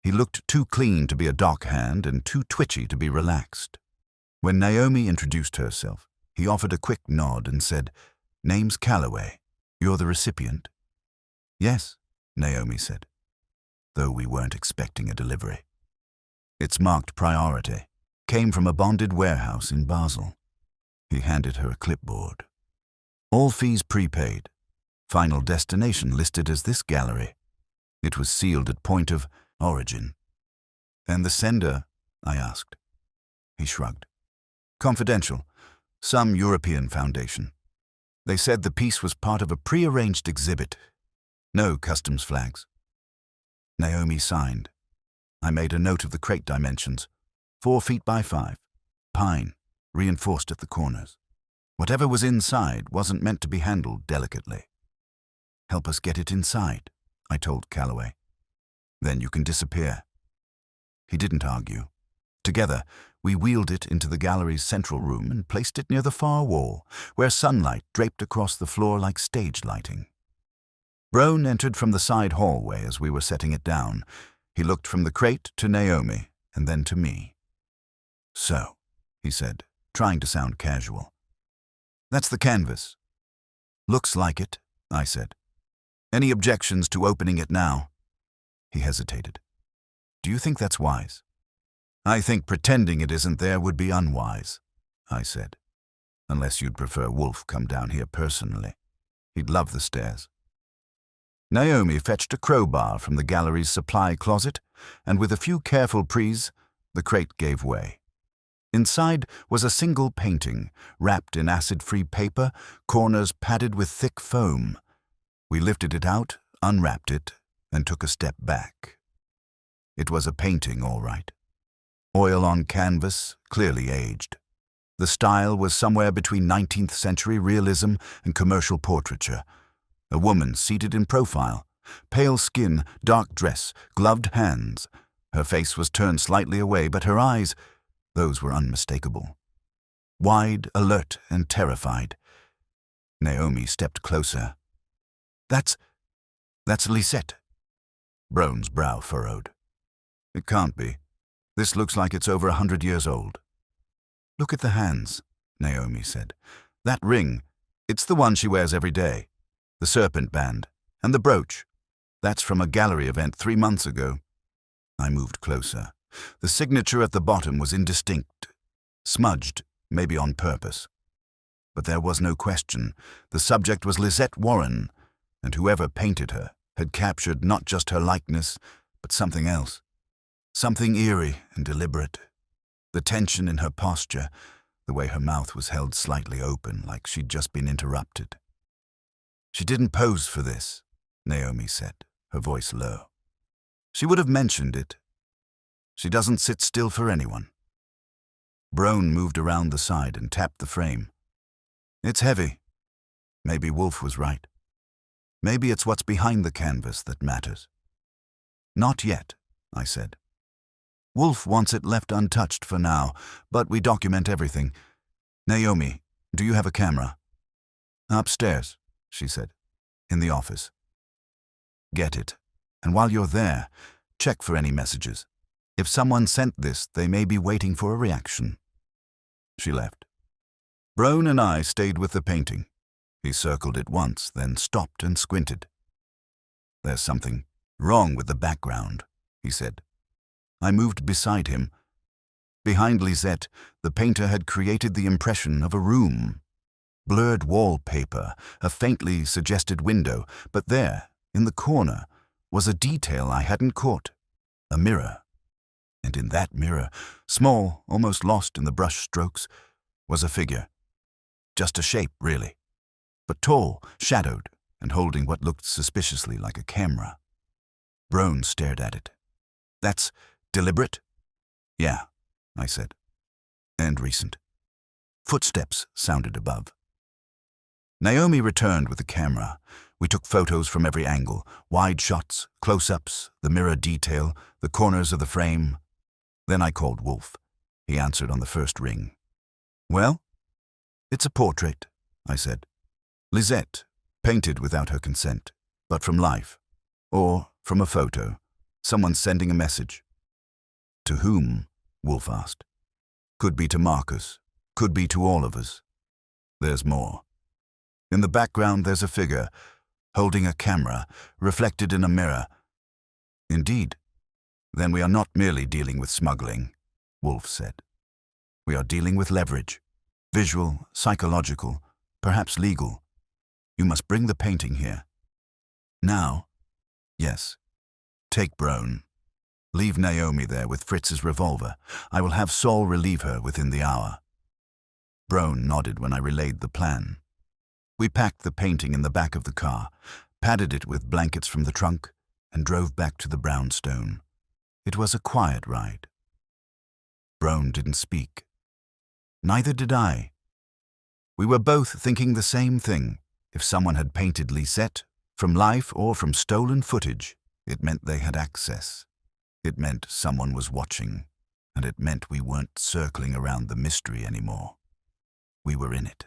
He looked too clean to be a dockhand and too twitchy to be relaxed. When Naomi introduced herself, he offered a quick nod and said, "Name's Calloway. You're the recipient?" "Yes," Naomi said, though we weren't expecting a delivery. "It's marked priority. Came from a bonded warehouse in Basel." He handed her a clipboard. "All fees prepaid. Final destination listed as this gallery." It was sealed at point of origin. "And the sender?" I asked. He shrugged. "Confidential. Some European foundation. They said the piece was part of a pre-arranged exhibit. No customs flags." Naomi signed. I made a note of the crate dimensions. 4 feet by 5. Pine, reinforced at the corners. Whatever was inside wasn't meant to be handled delicately. "Help us get it inside," I told Calloway. "Then you can disappear." He didn't argue. Together, we wheeled it into the gallery's central room and placed it near the far wall, where sunlight draped across the floor like stage lighting. Brown entered from the side hallway as we were setting it down. He looked from the crate to Naomi and then to me. "So," he said, trying to sound casual. "That's the canvas." "Looks like it," I said. "Any objections to opening it now?" He hesitated. "Do you think that's wise?" "I think pretending it isn't there would be unwise," I said. "Unless you'd prefer Wolfe come down here personally. He'd love the stairs." Naomi fetched a crowbar from the gallery's supply closet, and with a few careful prees, the crate gave way. Inside was a single painting, wrapped in acid-free paper, corners padded with thick foam. We lifted it out, unwrapped it, and took a step back. It was a painting, all right. Oil on canvas, clearly aged. The style was somewhere between 19th century realism and commercial portraiture. A woman seated in profile, pale skin, dark dress, gloved hands. Her face was turned slightly away, but her eyes, those were unmistakable. Wide, alert, and terrified. Naomi stepped closer. That's Lisette." Brown's brow furrowed. "It can't be. This looks like it's over 100 years old." "Look at the hands," Naomi said. "That ring, it's the one she wears every day. The serpent band, and the brooch. That's from a gallery event 3 months ago." I moved closer. The signature at the bottom was indistinct, smudged, maybe on purpose. But there was no question. The subject was Lisette Warren, and whoever painted her had captured not just her likeness, but something else. Something eerie and deliberate. The tension in her posture, the way her mouth was held slightly open, like she'd just been interrupted. "She didn't pose for this," Naomi said, her voice low. "She would have mentioned it. She doesn't sit still for anyone." Brown moved around the side and tapped the frame. It's heavy. Maybe Wolfe was right. Maybe it's what's behind the canvas that matters. Not yet, I said. Wolfe wants it left untouched for now, but we document everything. Naomi, do you have a camera? Upstairs, she said. In the office. Get it. And while you're there, check for any messages. If someone sent this, they may be waiting for a reaction. She left. Brown and I stayed with the painting. He circled it once, then stopped and squinted. There's something wrong with the background, he said. I moved beside him. Behind Lisette, the painter had created the impression of a room. Blurred wallpaper, a faintly suggested window, but there, in the corner, was a detail I hadn't caught. A mirror. And in that mirror, small, almost lost in the brush strokes, was a figure. Just a shape, really. But tall, shadowed, and holding what looked suspiciously like a camera. Brown stared at it. That's deliberate? Yeah, I said. And recent. Footsteps sounded above. Naomi returned with the camera. We took photos from every angle, wide shots, close-ups, the mirror detail, the corners of the frame. Then I called Wolfe. He answered on the first ring. Well? It's a portrait, I said. Lisette, painted without her consent, but from life. Or from a photo. Someone sending a message. To whom? Wolfe asked. Could be to Marcus. Could be to all of us. There's more. In the background there's a figure, holding a camera, reflected in a mirror. Indeed. Then we are not merely dealing with smuggling, Wolfe said. We are dealing with leverage. Visual, psychological, perhaps legal. You must bring the painting here. Now? Yes. Take Brown. Leave Naomi there with Fritz's revolver. I will have Saul relieve her within the hour. Brown nodded when I relayed the plan. We packed the painting in the back of the car, padded it with blankets from the trunk, and drove back to the brownstone. It was a quiet ride. Brown didn't speak. Neither did I. We were both thinking the same thing. If someone had painted Lisette, from life or from stolen footage, it meant they had access. It meant someone was watching, and it meant we weren't circling around the mystery anymore. We were in it.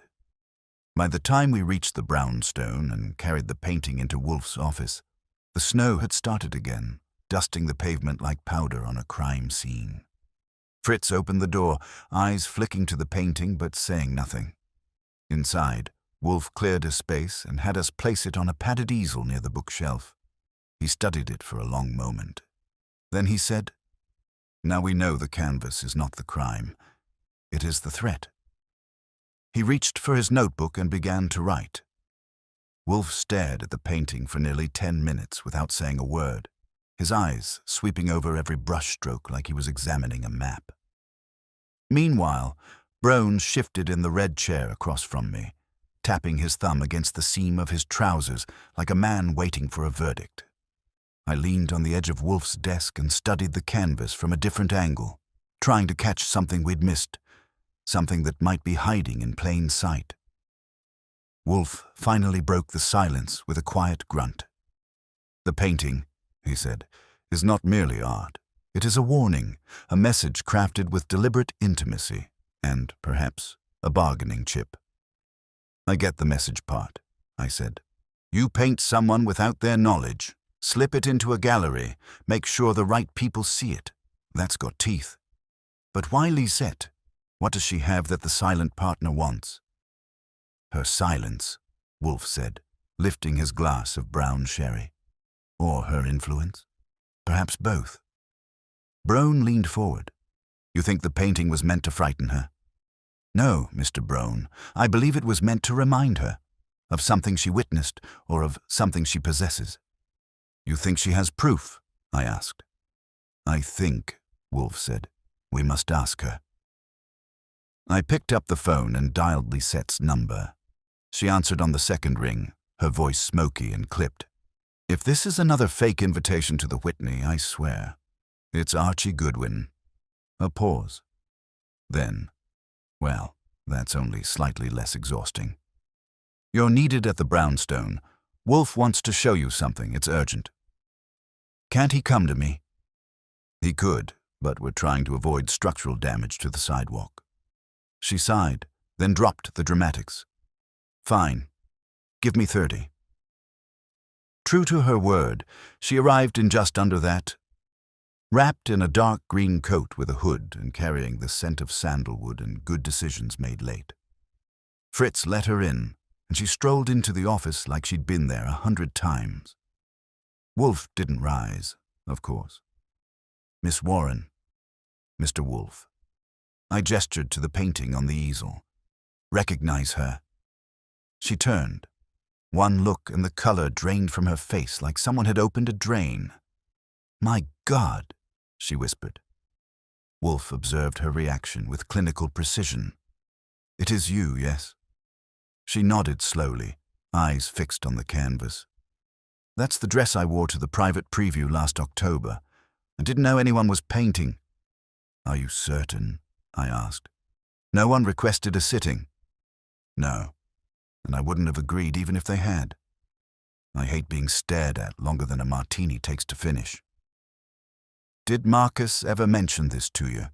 By the time we reached the brownstone and carried the painting into Wolfe's office, the snow had started again, dusting the pavement like powder on a crime scene. Fritz opened the door, eyes flicking to the painting but saying nothing. Inside, Wolfe cleared a space and had us place it on a padded easel near the bookshelf. He studied it for a long moment. Then he said, Now we know the canvas is not the crime. It is the threat. He reached for his notebook and began to write. Wolfe stared at the painting for nearly 10 minutes without saying a word, his eyes sweeping over every brushstroke like he was examining a map. Meanwhile, Brown shifted in the red chair across from me, tapping his thumb against the seam of his trousers like a man waiting for a verdict. I leaned on the edge of Wolfe's desk and studied the canvas from a different angle, trying to catch something we'd missed, something that might be hiding in plain sight. Wolfe finally broke the silence with a quiet grunt. The painting, he said, is not merely art. It is a warning, a message crafted with deliberate intimacy, and, perhaps, a bargaining chip. I get the message part, I said. You paint someone without their knowledge, slip it into a gallery, make sure the right people see it. That's got teeth. But why Lisette? What does she have that the silent partner wants? Her silence, Wolfe said, lifting his glass of brown sherry. Or her influence? Perhaps both. Brown leaned forward. You think the painting was meant to frighten her? No, Mr. Brown. I believe it was meant to remind her of something she witnessed or of something she possesses. You think she has proof? I asked. I think, Wolfe said, we must ask her. I picked up the phone and dialed Lisette's number. She answered on the second ring, her voice smoky and clipped. If this is another fake invitation to the Whitney, I swear. It's Archie Goodwin. A pause. Then, well, that's only slightly less exhausting. You're needed at the brownstone. Wolfe wants to show you something. It's urgent. Can't he come to me? He could, but we're trying to avoid structural damage to the sidewalk. She sighed, then dropped the dramatics. Fine. Give me 30. True to her word, she arrived in just under that, wrapped in a dark green coat with a hood and carrying the scent of sandalwood and good decisions made late. Fritz let her in, and she strolled into the office like she'd been there 100 times. Wolfe didn't rise, of course. Miss Warren. Mr. Wolfe. I gestured to the painting on the easel. Recognize her. She turned. One look and the color drained from her face like someone had opened a drain. My God, she whispered. Wolfe observed her reaction with clinical precision. It is you, yes? She nodded slowly, eyes fixed on the canvas. That's the dress I wore to the private preview last October. I didn't know anyone was painting. Are you certain? I asked. No one requested a sitting. No, and I wouldn't have agreed even if they had. I hate being stared at longer than a martini takes to finish. Did Marcus ever mention this to you?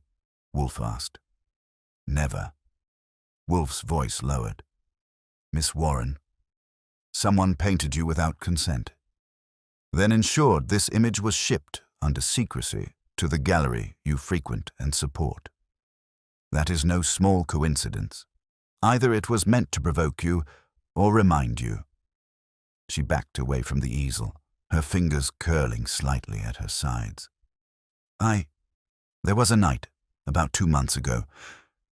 Wolfe asked. Never. Wolfe's voice lowered. Miss Warren, someone painted you without consent. Then ensured this image was shipped under secrecy to the gallery you frequent and support. That is no small coincidence. Either it was meant to provoke you or remind you. She backed away from the easel, her fingers curling slightly at her sides. There was a night, about 2 months ago.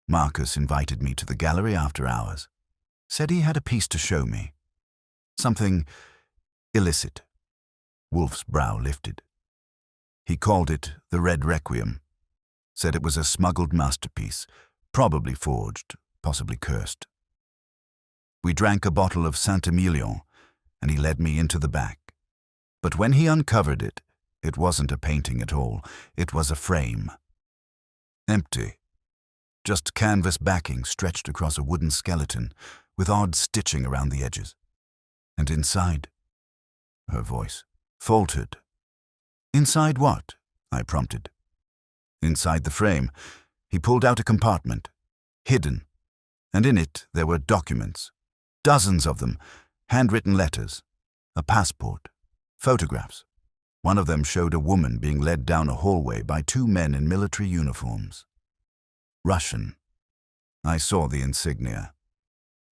Marcus invited me to the gallery after hours. Said he had a piece to show me. Something illicit. Wolfe's brow lifted. He called it the Red Requiem. Said it was a smuggled masterpiece, probably forged, possibly cursed. We drank a bottle of Saint-Emilion, and he led me into the back. But when he uncovered it, it wasn't a painting at all. It was a frame. Empty. Just canvas backing stretched across a wooden skeleton, with odd stitching around the edges. And inside, her voice faltered. Inside what? I prompted. Inside the frame, he pulled out a compartment, hidden, and in it there were documents, dozens of them, handwritten letters, a passport, photographs. One of them showed a woman being led down a hallway by 2 men in military uniforms. Russian. I saw the insignia.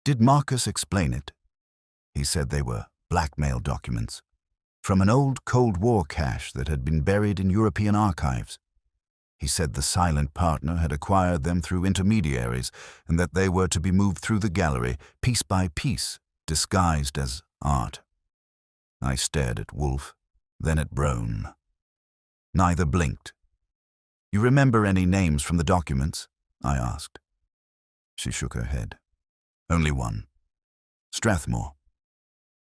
Did Marcus explain it? He said they were blackmail documents from an old Cold War cache that had been buried in European archives. He said the silent partner had acquired them through intermediaries and that they were to be moved through the gallery, piece by piece, disguised as art. I stared at Wolfe, then at Brown. Neither blinked. You remember any names from the documents? I asked. She shook her head. Only one. Strathmore.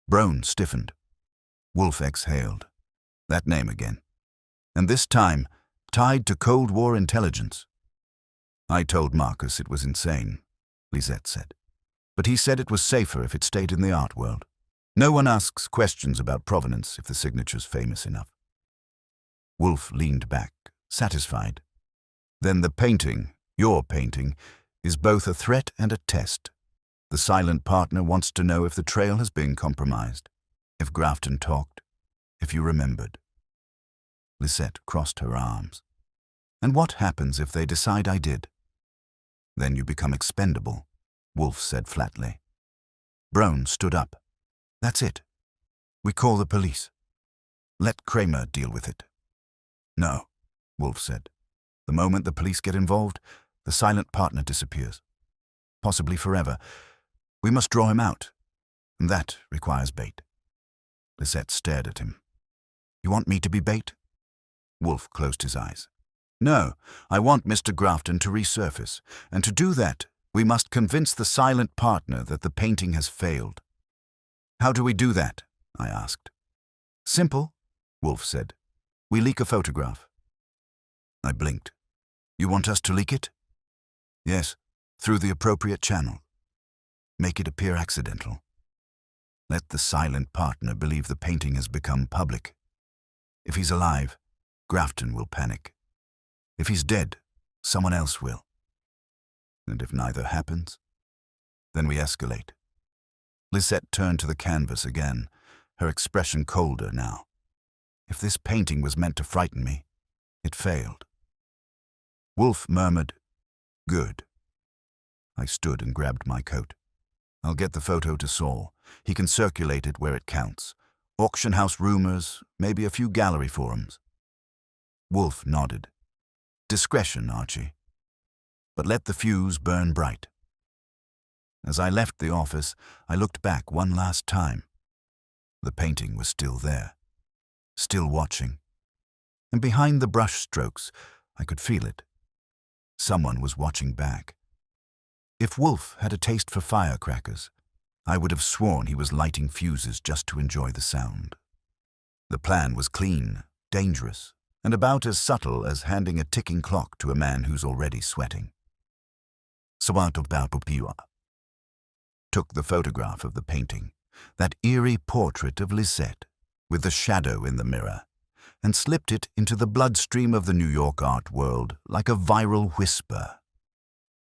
Brown stiffened. Wolfe exhaled. That name again. And this time, tied to Cold War intelligence. I told Marcus it was insane, Lisette said. But he said it was safer if it stayed in the art world. No one asks questions about provenance if the signature's famous enough. Wolfe leaned back, satisfied. Then the painting, your painting, is both a threat and a test. The silent partner wants to know if the trail has been compromised, if Grafton talked, if you remembered. Lisette crossed her arms. And what happens if they decide I did? Then you become expendable, Wolfe said flatly. Brown stood up. That's it. We call the police. Let Kramer deal with it. No, Wolfe said. The moment the police get involved, the silent partner disappears. Possibly forever. We must draw him out, and that requires bait. Lisette stared at him. You want me to be bait? Wolfe closed his eyes. No, I want Mr. Grafton to resurface, and to do that, we must convince the silent partner that the painting has failed. How do we do that? I asked. Simple, Wolfe said. We leak a photograph. I blinked. You want us to leak it? Yes, through the appropriate channel. Make it appear accidental. Let the silent partner believe the painting has become public. If he's alive, Grafton will panic. If he's dead, someone else will. And if neither happens, then we escalate. Lisette turned to the canvas again, her expression colder now. If this painting was meant to frighten me, it failed. Wolfe murmured, "Good." I stood and grabbed my coat. "I'll get the photo to Saul. He can circulate it where it counts. Auction house rumors, maybe a few gallery forums." Wolfe nodded. "Discretion, Archie. But let the fuse burn bright." As I left the office, I looked back one last time. The painting was still there, still watching. And behind the brush strokes, I could feel it. Someone was watching back. If Wolfe had a taste for firecrackers, I would have sworn he was lighting fuses just to enjoy the sound. The plan was clean, dangerous, and about as subtle as handing a ticking clock to a man who's already sweating. So I took the photograph of the painting, that eerie portrait of Lisette, with the shadow in the mirror, and slipped it into the bloodstream of the New York art world like a viral whisper.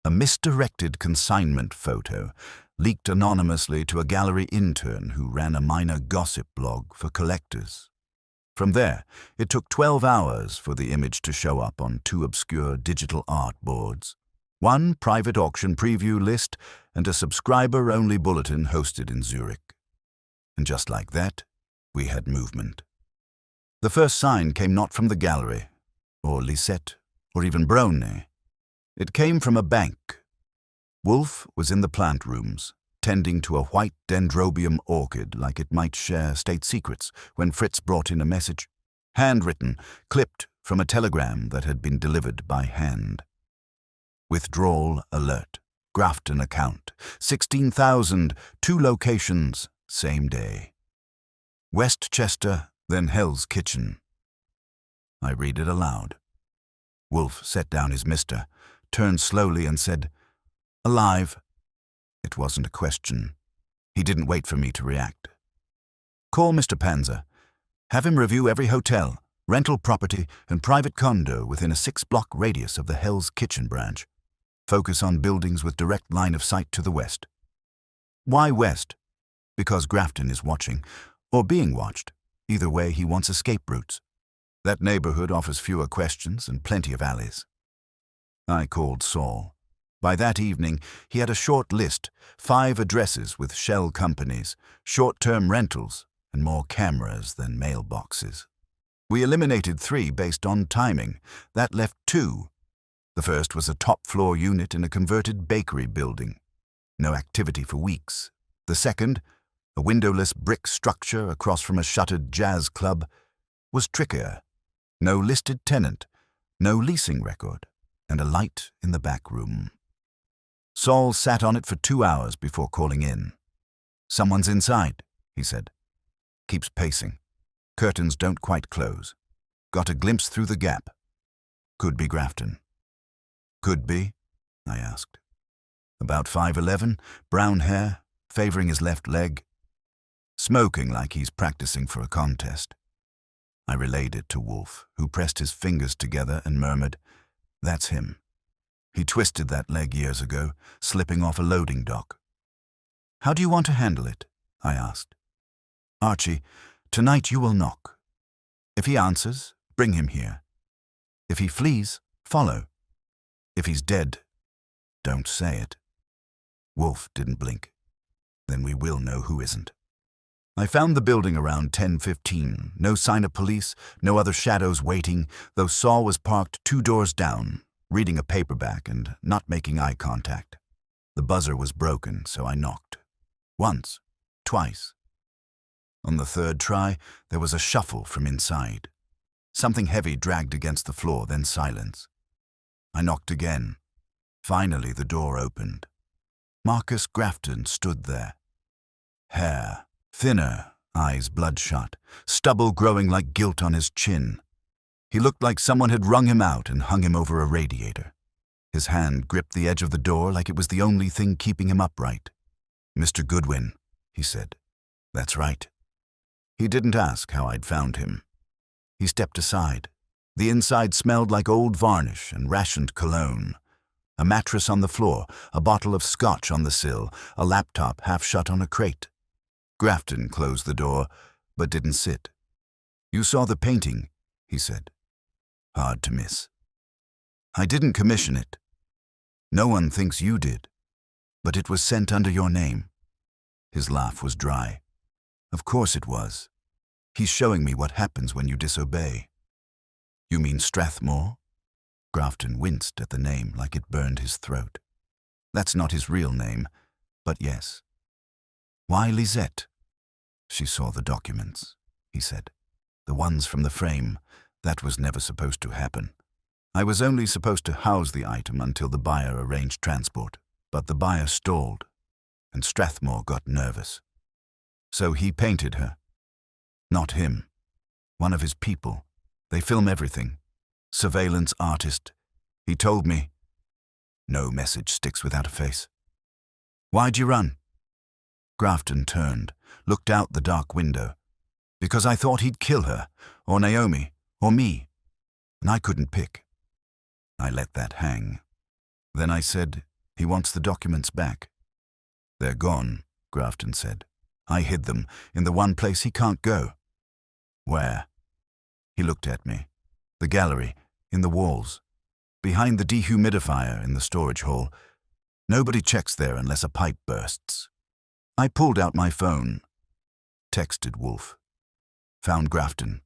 A misdirected consignment photo leaked anonymously to a gallery intern who ran a minor gossip blog for collectors. From there, it took 12 hours for the image to show up on 2 obscure digital art boards, 1 private auction preview list, and a subscriber-only bulletin hosted in Zurich. And just like that, we had movement. The first sign came not from the gallery, or Lisette, or even Browne. It came from a bank. Wolfe was in the plant rooms, tending to a white dendrobium orchid like it might share state secrets, when Fritz brought in a message, handwritten, clipped from a telegram that had been delivered by hand. Withdrawal alert. Grafton account. 16,000, 2 locations, same day. Westchester, then Hell's Kitchen. I read it aloud. Wolfe set down his mister, turned slowly and said, "Alive." It wasn't a question. He didn't wait for me to react. "Call Mr. Panzer. Have him review every hotel, rental property, and private condo within a 6-block radius of the Hell's Kitchen branch. Focus on buildings with direct line of sight to the west." Why west? Because Grafton is watching, or being watched. Either way, he wants escape routes. That neighborhood offers fewer questions and plenty of alleys. I called Saul. By that evening, he had a short list, 5 addresses with shell companies, short-term rentals, and more cameras than mailboxes. We eliminated 3 based on timing. That left 2. The first was a top-floor unit in a converted bakery building. No activity for weeks. The second, a windowless brick structure across from a shuttered jazz club, was trickier. No listed tenant, no leasing record, and a light in the back room. Saul sat on it for 2 hours before calling in. "Someone's inside," he said. Keeps pacing. Curtains don't quite close. Got a glimpse through the gap. Could be Grafton. "Could be?" I asked. "About 5'11", brown hair, favoring his left leg. Smoking like he's practicing for a contest." I relayed it to Wolfe, who pressed his fingers together and murmured, "That's him. He twisted that leg years ago, slipping off a loading dock." "How do you want to handle it?" I asked. "Archie, tonight you will knock. If he answers, bring him here. If he flees, follow. If he's dead, don't say it." Wolfe didn't blink. "Then we will know who isn't." I found the building around 10:15. No sign of police, no other shadows waiting, though Saul was parked 2 doors down, reading a paperback and not making eye contact. The buzzer was broken, so I knocked. Once, twice. On the 3rd try, there was a shuffle from inside. Something heavy dragged against the floor, then silence. I knocked again. Finally, the door opened. Marcus Grafton stood there. Hair, thinner, eyes bloodshot, stubble growing like guilt on his chin. He looked like someone had wrung him out and hung him over a radiator. His hand gripped the edge of the door like it was the only thing keeping him upright. "Mr. Goodwin," he said. "That's right." He didn't ask how I'd found him. He stepped aside. The inside smelled like old varnish and rationed cologne. A mattress on the floor, a bottle of scotch on the sill, a laptop half shut on a crate. Grafton closed the door, but didn't sit. "You saw the painting," he said. "Hard to miss." "I didn't commission it. No one thinks you did, but it was sent under your name." His laugh was dry. "Of course it was. He's showing me what happens when you disobey." "You mean Strathmore?" Grafton winced at the name like it burned his throat. "That's not his real name, but yes." "Why Lisette?" "She saw the documents," he said. "The ones from the frame. That was never supposed to happen. I was only supposed to house the item until the buyer arranged transport, but the buyer stalled, and Strathmore got nervous. So he painted her. Not him. One of his people. They film everything. Surveillance artist. He told me. No message sticks without a face. "Why'd you run?" Grafton turned, looked out the dark window. "Because I thought he'd kill her, or Naomi, or me, and I couldn't pick." I let that hang. Then I said, "He wants the documents back." "They're gone," Grafton said. "I hid them in the one place he can't go." "Where?" He looked at me. "The gallery, in the walls. Behind the dehumidifier in the storage hall. Nobody checks there unless a pipe bursts." I pulled out my phone. Texted Wolfe. "Found Grafton.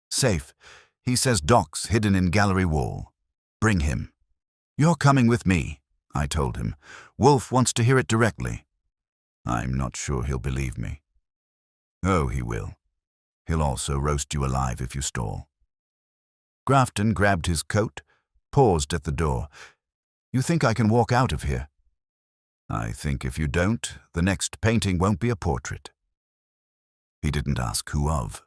Safe. He says docs hidden in gallery wall. Bring him." "You're coming with me," I told him. "Wolfe wants to hear it directly." "I'm not sure he'll believe me." "Oh, he will. He'll also roast you alive if you stall." Grafton grabbed his coat, paused at the door. "You think I can walk out of here?" "I think if you don't, the next painting won't be a portrait." He didn't ask who of.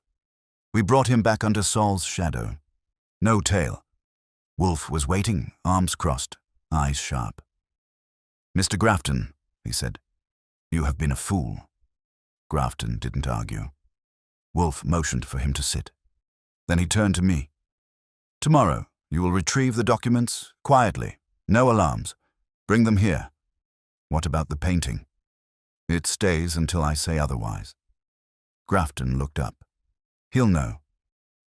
We brought him back under Saul's shadow. No tail. Wolfe was waiting, arms crossed, eyes sharp. "Mr. Grafton," he said, "you have been a fool." Grafton didn't argue. Wolfe motioned for him to sit. Then he turned to me. "Tomorrow, you will retrieve the documents, quietly, no alarms. Bring them here. What about the painting?" "It stays until I say otherwise." Grafton looked up. "He'll know.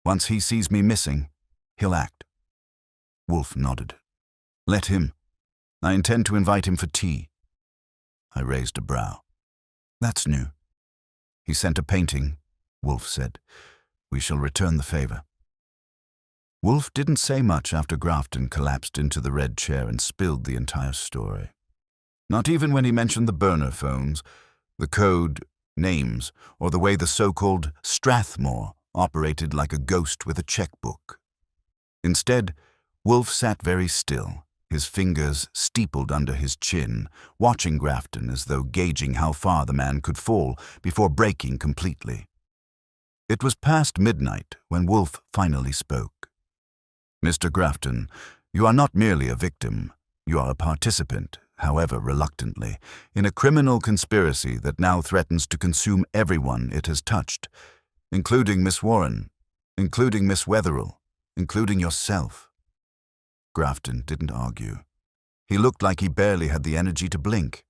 Once he sees me missing, he'll act." Wolfe nodded. "Let him. I intend to invite him for tea." I raised a brow. "That's new." "He sent a painting," Wolfe said. "We shall return the favor." Wolfe didn't say much after Grafton collapsed into the red chair and spilled the entire story. Not even when he mentioned the burner phones, the code, names, or the way the so-called Strathmore operated like a ghost with a checkbook. Instead, Wolfe sat very still, his fingers steepled under his chin, watching Grafton as though gauging how far the man could fall before breaking completely. It was past midnight when Wolfe finally spoke. "Mr. Grafton, you are not merely a victim. You are a participant, however reluctantly, in a criminal conspiracy that now threatens to consume everyone it has touched, including Miss Warren, including Miss Wetherill, including yourself." Grafton didn't argue. He looked like he barely had the energy to blink.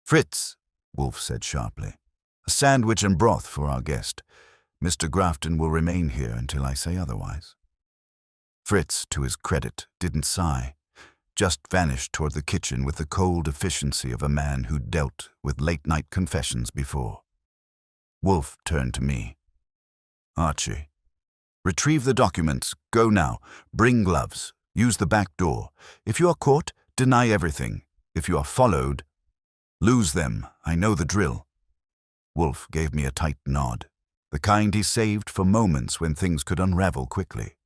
"Fritz," Wolfe said sharply, "a sandwich and broth for our guest. Mr. Grafton will remain here until I say otherwise." Fritz, to his credit, didn't sigh, just vanished toward the kitchen with the cold efficiency of a man who'd dealt with late-night confessions before. Wolfe turned to me. "Archie, retrieve the documents. Go now. Bring gloves. Use the back door. If you are caught, deny everything. If you are followed, lose them. I know the drill." Wolfe gave me a tight nod, the kind he saved for moments when things could unravel quickly.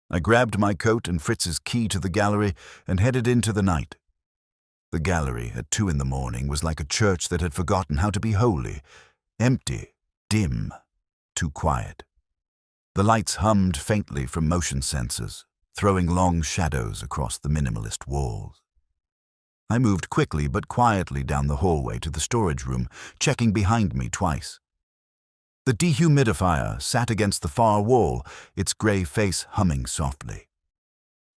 I grabbed my coat and Fritz's key to the gallery and headed into the night. The gallery at 2 a.m. was like a church that had forgotten how to be holy, empty, dim, too quiet. The lights hummed faintly from motion sensors, throwing long shadows across the minimalist walls. I moved quickly but quietly down the hallway to the storage room, checking behind me twice. The dehumidifier sat against the far wall, its grey face humming softly.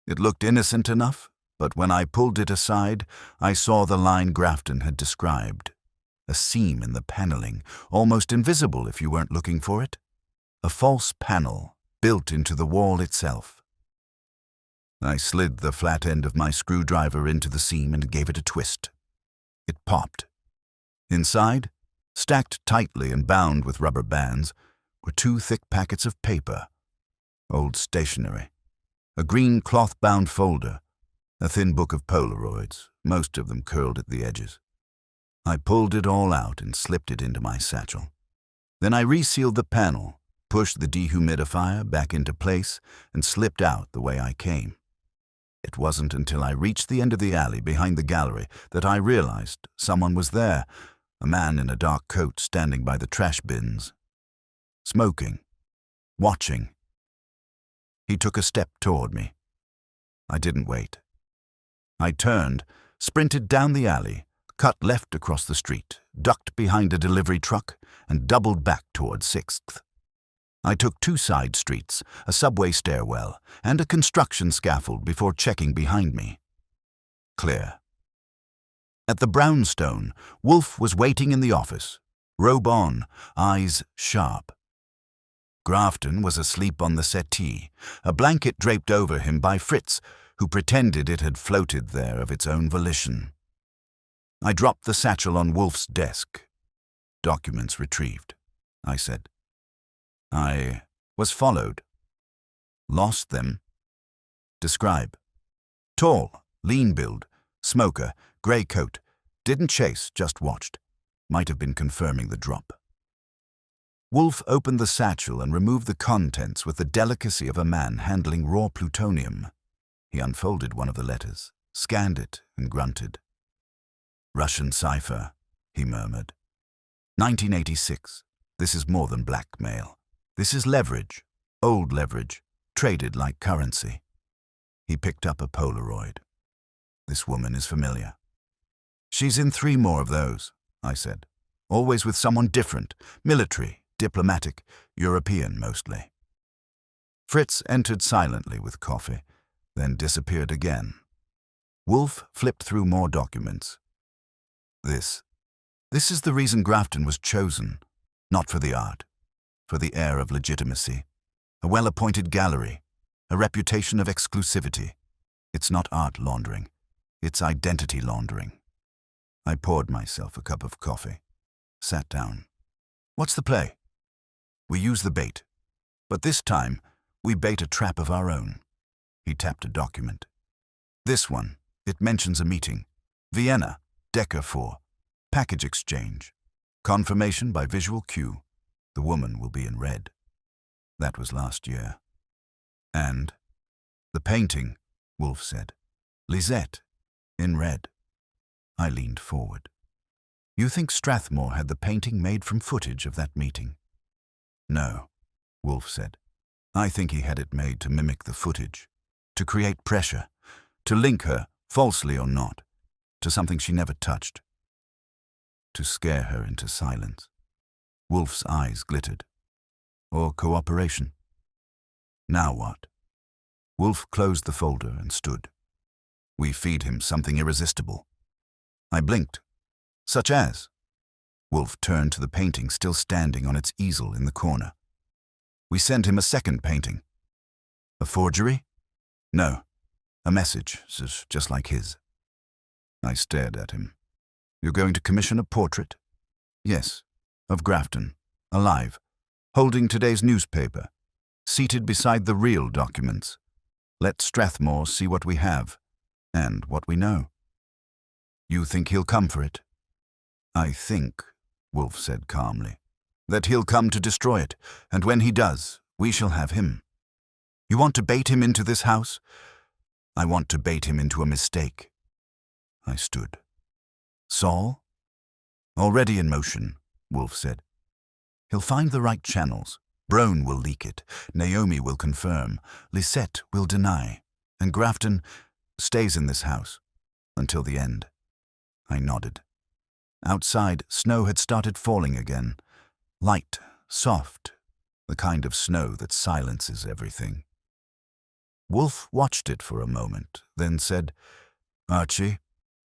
It looked innocent enough, but when I pulled it aside, I saw the line Grafton had described. A seam in the paneling, almost invisible if you weren't looking for it. A false panel built into the wall itself. I slid the flat end of my screwdriver into the seam and gave it a twist. It popped. Inside, stacked tightly and bound with rubber bands, were 2 thick packets of paper, old stationery, a green cloth-bound folder, a thin book of Polaroids, most of them curled at the edges. I pulled it all out and slipped it into my satchel. Then I resealed the panel, pushed the dehumidifier back into place, and slipped out the way I came. It wasn't until I reached the end of the alley behind the gallery that I realized someone was there, a man in a dark coat standing by the trash bins. Smoking. Watching. He took a step toward me. I didn't wait. I turned, sprinted down the alley, cut left across the street, ducked behind a delivery truck, and doubled back toward 6th. I took 2 side streets, a subway stairwell, and a construction scaffold before checking behind me. Clear. At the brownstone, Wolfe was waiting in the office, robe on, eyes sharp. Grafton was asleep on the settee, a blanket draped over him by Fritz, who pretended it had floated there of its own volition. I dropped the satchel on Wolfe's desk. Documents retrieved, I said. I was followed. Lost them. Describe. Tall, lean build, smoker, grey coat. Didn't chase, just watched. Might have been confirming the drop. Wolfe opened the satchel and removed the contents with the delicacy of a man handling raw plutonium. He unfolded one of the letters, scanned it, and grunted. Russian cipher, he murmured. 1986. This is more than blackmail. This is leverage, old leverage, traded like currency. He picked up a Polaroid. This woman is familiar. She's in 3 more of those, I said. Always with someone different, military, diplomatic, European mostly. Fritz entered silently with coffee, then disappeared again. Wolfe flipped through more documents. This is the reason Grafton was chosen, not for the art, for the air of legitimacy, a well-appointed gallery, a reputation of exclusivity. It's not art laundering, it's identity laundering. I poured myself a cup of coffee, sat down. What's the play? We use the bait, but this time we bait a trap of our own. He tapped a document. This one, it mentions a meeting. Vienna, Decker 4, package exchange. Confirmation by visual cue. The woman will be in red. That was last year. And the painting, Wolfe said. Lisette, in red. I leaned forward. You think Strathmore had the painting made from footage of that meeting? No, Wolfe said. I think he had it made to mimic the footage, to create pressure, to link her, falsely or not, to something she never touched, to scare her into silence. Wolfe's eyes glittered. Or cooperation. Now what? Wolfe closed the folder and stood. We feed him something irresistible. I blinked. Such as? Wolfe turned to the painting still standing on its easel in the corner. We send him a second painting. A forgery? No. A message, just like his. I stared at him. You're going to commission a portrait? Yes. Of Grafton, alive, holding today's newspaper, seated beside the real documents. Let Strathmore see what we have, and what we know. You think he'll come for it? I think, Wolfe said calmly, that he'll come to destroy it, and when he does, we shall have him. You want to bait him into this house? I want to bait him into a mistake. I stood. Saul? Already in motion, Wolfe said. He'll find the right channels. Brown will leak it. Naomi will confirm. Lisette will deny. And Grafton stays in this house until the end. I nodded. Outside, snow had started falling again. Light, soft, the kind of snow that silences everything. Wolfe watched it for a moment, then said, "Archie,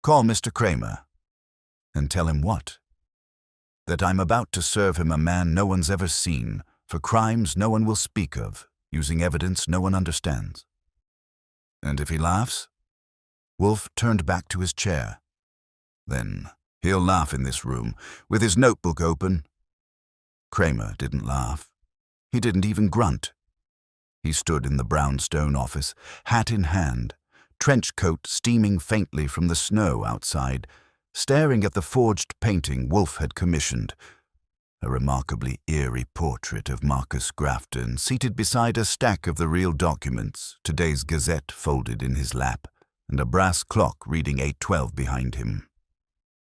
call Mr. Kramer." "And tell him what?" "That I'm about to serve him a man no one's ever seen, for crimes no one will speak of, using evidence no one understands." "And if he laughs?" Wolfe turned back to his chair. "Then he'll laugh in this room, with his notebook open." Kramer didn't laugh. He didn't even grunt. He stood in the brownstone office, hat in hand, trench coat steaming faintly from the snow outside, staring at the forged painting Wolfe had commissioned, a remarkably eerie portrait of Marcus Grafton seated beside a stack of the real documents, today's Gazette folded in his lap, and a brass clock reading 8:12 behind him.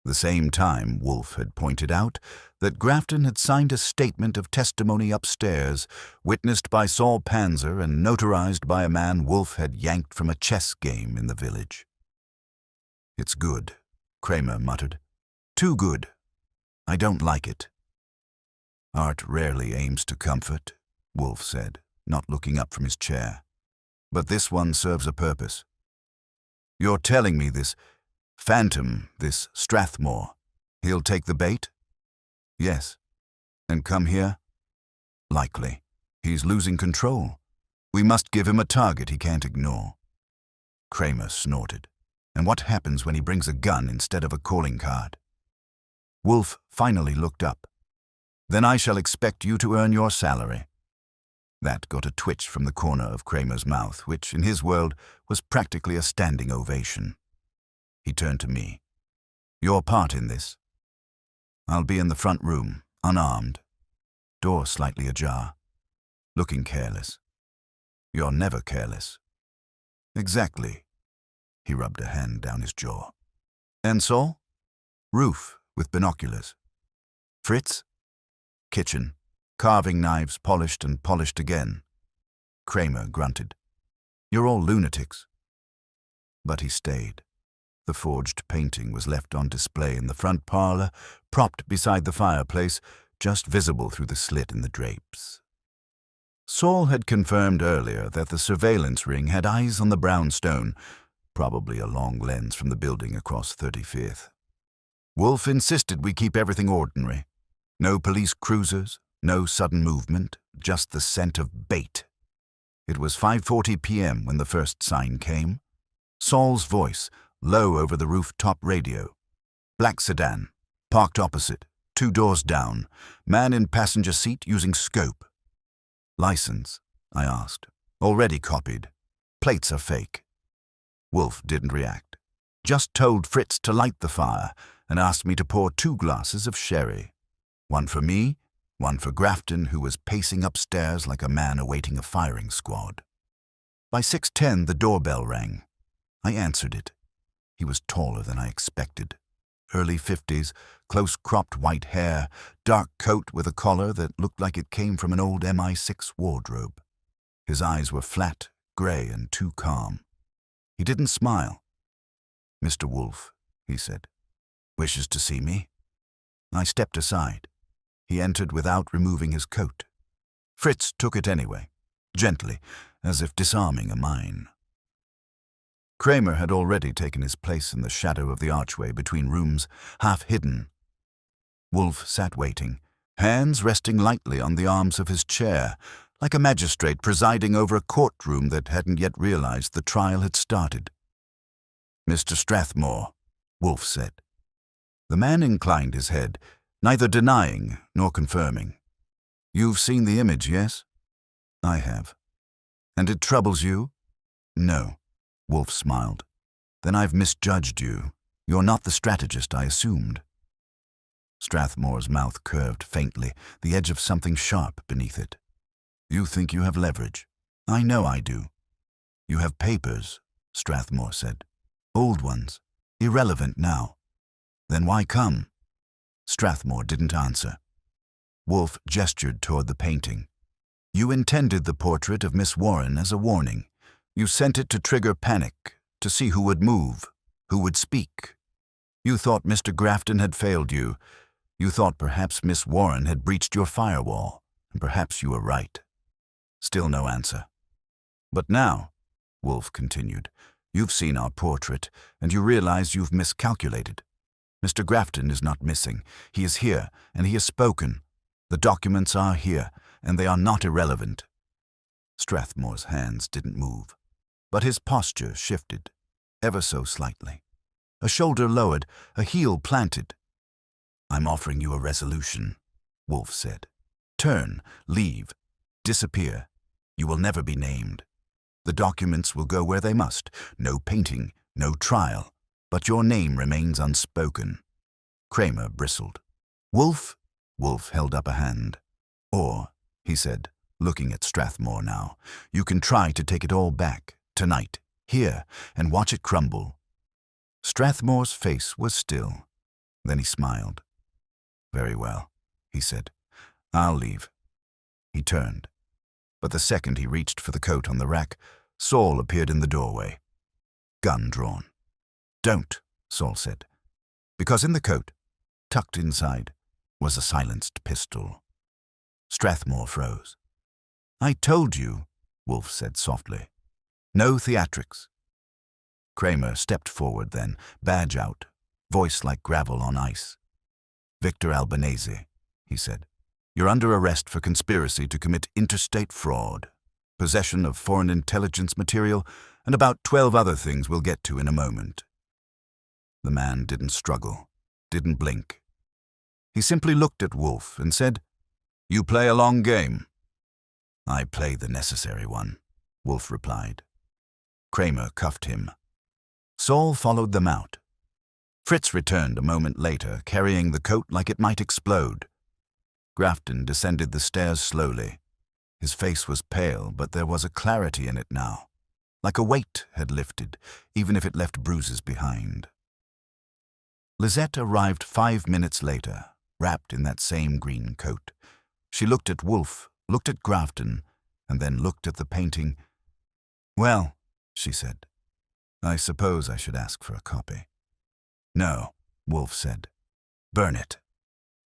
The same time, Wolfe had pointed out that Grafton had signed a statement of testimony upstairs, witnessed by Saul Panzer and notarized by a man Wolfe had yanked from a chess game in the village. "It's good," Kramer muttered. "Too good. I don't like it." "Art rarely aims to comfort," Wolfe said, not looking up from his chair. "But this one serves a purpose. You're telling me this phantom, this Strathmore, he'll take the bait?" "Yes." "And come here?" "Likely. He's losing control. We must give him a target he can't ignore." Kramer snorted. "And what happens when he brings a gun instead of a calling card?" Wolfe finally looked up. "Then I shall expect you to earn your salary." That got a twitch from the corner of Kramer's mouth, which, in his world, was practically a standing ovation. He turned to me. "Your part in this?" "I'll be in the front room, unarmed. Door slightly ajar. Looking careless." "You're never careless." "Exactly." He rubbed a hand down his jaw. "And Saul?" "Roof, with binoculars." "Fritz?" "Kitchen. Carving knives polished and polished again." Kramer grunted. "You're all lunatics." But he stayed. The forged painting was left on display in the front parlor, propped beside the fireplace, just visible through the slit in the drapes. Saul had confirmed earlier that the surveillance ring had eyes on the brownstone, probably a long lens from the building across 35th. Wolfe insisted we keep everything ordinary. No police cruisers, no sudden movement, just the scent of bait. It was 5:40 p.m. when the first sign came. Saul's voice, low over the rooftop radio. "Black sedan, parked opposite, 2 doors down, man in passenger seat using scope." "License?" I asked. "Already copied. Plates are fake." Wolfe didn't react. Just told Fritz to light the fire and asked me to pour 2 glasses of sherry. One for me, one for Grafton, who was pacing upstairs like a man awaiting a firing squad. By 6:10 the doorbell rang. I answered it. He was taller than I expected. Early 50s, close-cropped white hair, dark coat with a collar that looked like it came from an old MI6 wardrobe. His eyes were flat, gray, and too calm. He didn't smile. "Mr. Wolfe," he said. "Wishes to see me?" I stepped aside. He entered without removing his coat. Fritz took it anyway, gently, as if disarming a mine. Kramer had already taken his place in the shadow of the archway between rooms, half hidden. Wolfe sat waiting, hands resting lightly on the arms of his chair, like a magistrate presiding over a courtroom that hadn't yet realized the trial had started. "Mr. Strathmore," Wolfe said. The man inclined his head, neither denying nor confirming. "You've seen the image, yes?" "I have." "And it troubles you?" "No." Wolfe smiled. "Then I've misjudged you. You're not the strategist I assumed." Strathmore's mouth curved faintly, the edge of something sharp beneath it. "You think you have leverage. I know I do." "You have papers," Strathmore said. "Old ones. Irrelevant now." "Then why come?" Strathmore didn't answer. Wolfe gestured toward the painting. "You intended the portrait of Miss Warren as a warning. You sent it to trigger panic, to see who would move, who would speak. You thought Mr. Grafton had failed you. You thought perhaps Miss Warren had breached your firewall, and perhaps you were right. Still no answer. But now, Wolfe continued, you've seen our portrait, and you realize you've miscalculated. Mr. Grafton is not missing. He is here, and he has spoken. The documents are here, and they are not irrelevant. Strathmore's hands didn't move, but his posture shifted, ever so slightly. A shoulder lowered, a heel planted. I'm offering you a resolution, Wolfe said. Turn, leave, disappear. You will never be named. The documents will go where they must. No painting, no trial. But your name remains unspoken. Kramer bristled. Wolfe? Wolfe held up a hand. Or, he said, looking at Strathmore now, you can try to take it all back, tonight, here, and watch it crumble. Strathmore's face was still. Then he smiled. Very well, he said. I'll leave. He turned. But the second he reached for the coat on the rack, Saul appeared in the doorway, gun drawn. Don't, Saul said, because in the coat, tucked inside, was a silenced pistol. Strathmore froze. I told you, Wolfe said softly. No theatrics. Kramer stepped forward then, badge out, voice like gravel on ice. Victor Albanese, he said. You're under arrest for conspiracy to commit interstate fraud, possession of foreign intelligence material, and about 12 other things we'll get to in a moment. The man didn't struggle, didn't blink. He simply looked at Wolfe and said, You play a long game. I play the necessary one, Wolfe replied. Kramer cuffed him. Saul followed them out. Fritz returned a moment later, carrying the coat like it might explode. Grafton descended the stairs slowly. His face was pale, but there was a clarity in it now, like a weight had lifted, even if it left bruises behind. Lisette arrived 5 minutes later, wrapped in that same green coat. She looked at Wolfe, looked at Grafton, and then looked at the painting. Well, she said, I suppose I should ask for a copy. No, Wolfe said. Burn it.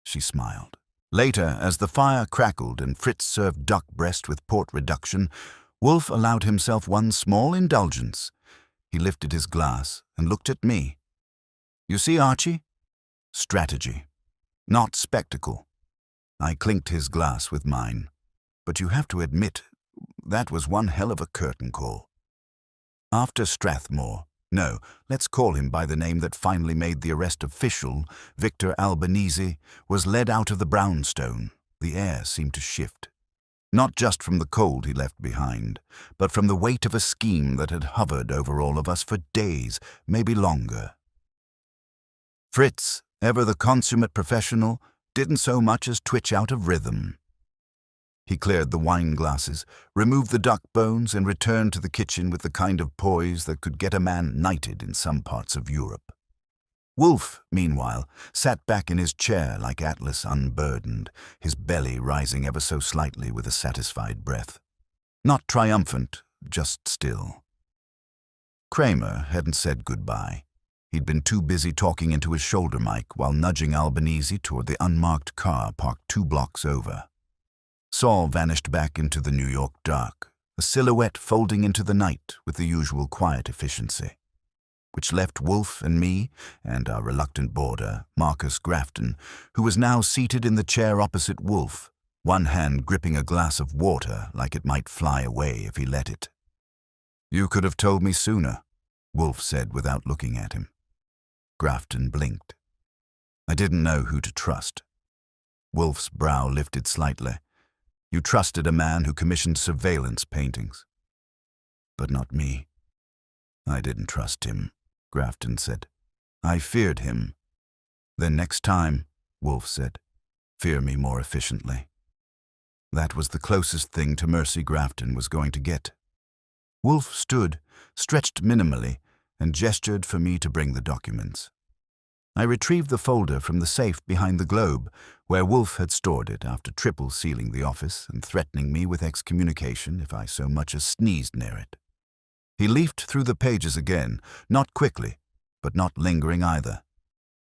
She smiled. Later, as the fire crackled and Fritz served duck breast with port reduction, Wolfe allowed himself one small indulgence. He lifted his glass and looked at me. You see, Archie? Strategy, not spectacle. I clinked his glass with mine. But you have to admit, that was one hell of a curtain call. After Strathmore, no, let's call him by the name that finally made the arrest official, Victor Albanese, was led out of the brownstone, the air seemed to shift. Not just from the cold he left behind, but from the weight of a scheme that had hovered over all of us for days, maybe longer. Fritz, ever the consummate professional, didn't so much as twitch out of rhythm. He cleared the wine glasses, removed the duck bones, and returned to the kitchen with the kind of poise that could get a man knighted in some parts of Europe. Wolfe, meanwhile, sat back in his chair like Atlas unburdened, his belly rising ever so slightly with a satisfied breath. Not triumphant, just still. Kramer hadn't said goodbye. He'd been too busy talking into his shoulder mic while nudging Albanese toward the unmarked car parked 2 blocks over. Saul vanished back into the New York dark, a silhouette folding into the night with the usual quiet efficiency, which left Wolfe and me, and our reluctant boarder, Marcus Grafton, who was now seated in the chair opposite Wolfe, one hand gripping a glass of water like it might fly away if he let it. You could have told me sooner, Wolfe said without looking at him. Grafton blinked. I didn't know who to trust. Wolfe's brow lifted slightly. You trusted a man who commissioned surveillance paintings. But not me. I didn't trust him, Grafton said. I feared him. Then next time, Wolfe said, fear me more efficiently. That was the closest thing to mercy Grafton was going to get. Wolfe stood, stretched minimally, and gestured for me to bring the documents. I retrieved the folder from the safe behind the globe, where Wolfe had stored it after triple sealing the office and threatening me with excommunication if I so much as sneezed near it. He leafed through the pages again, not quickly, but not lingering either.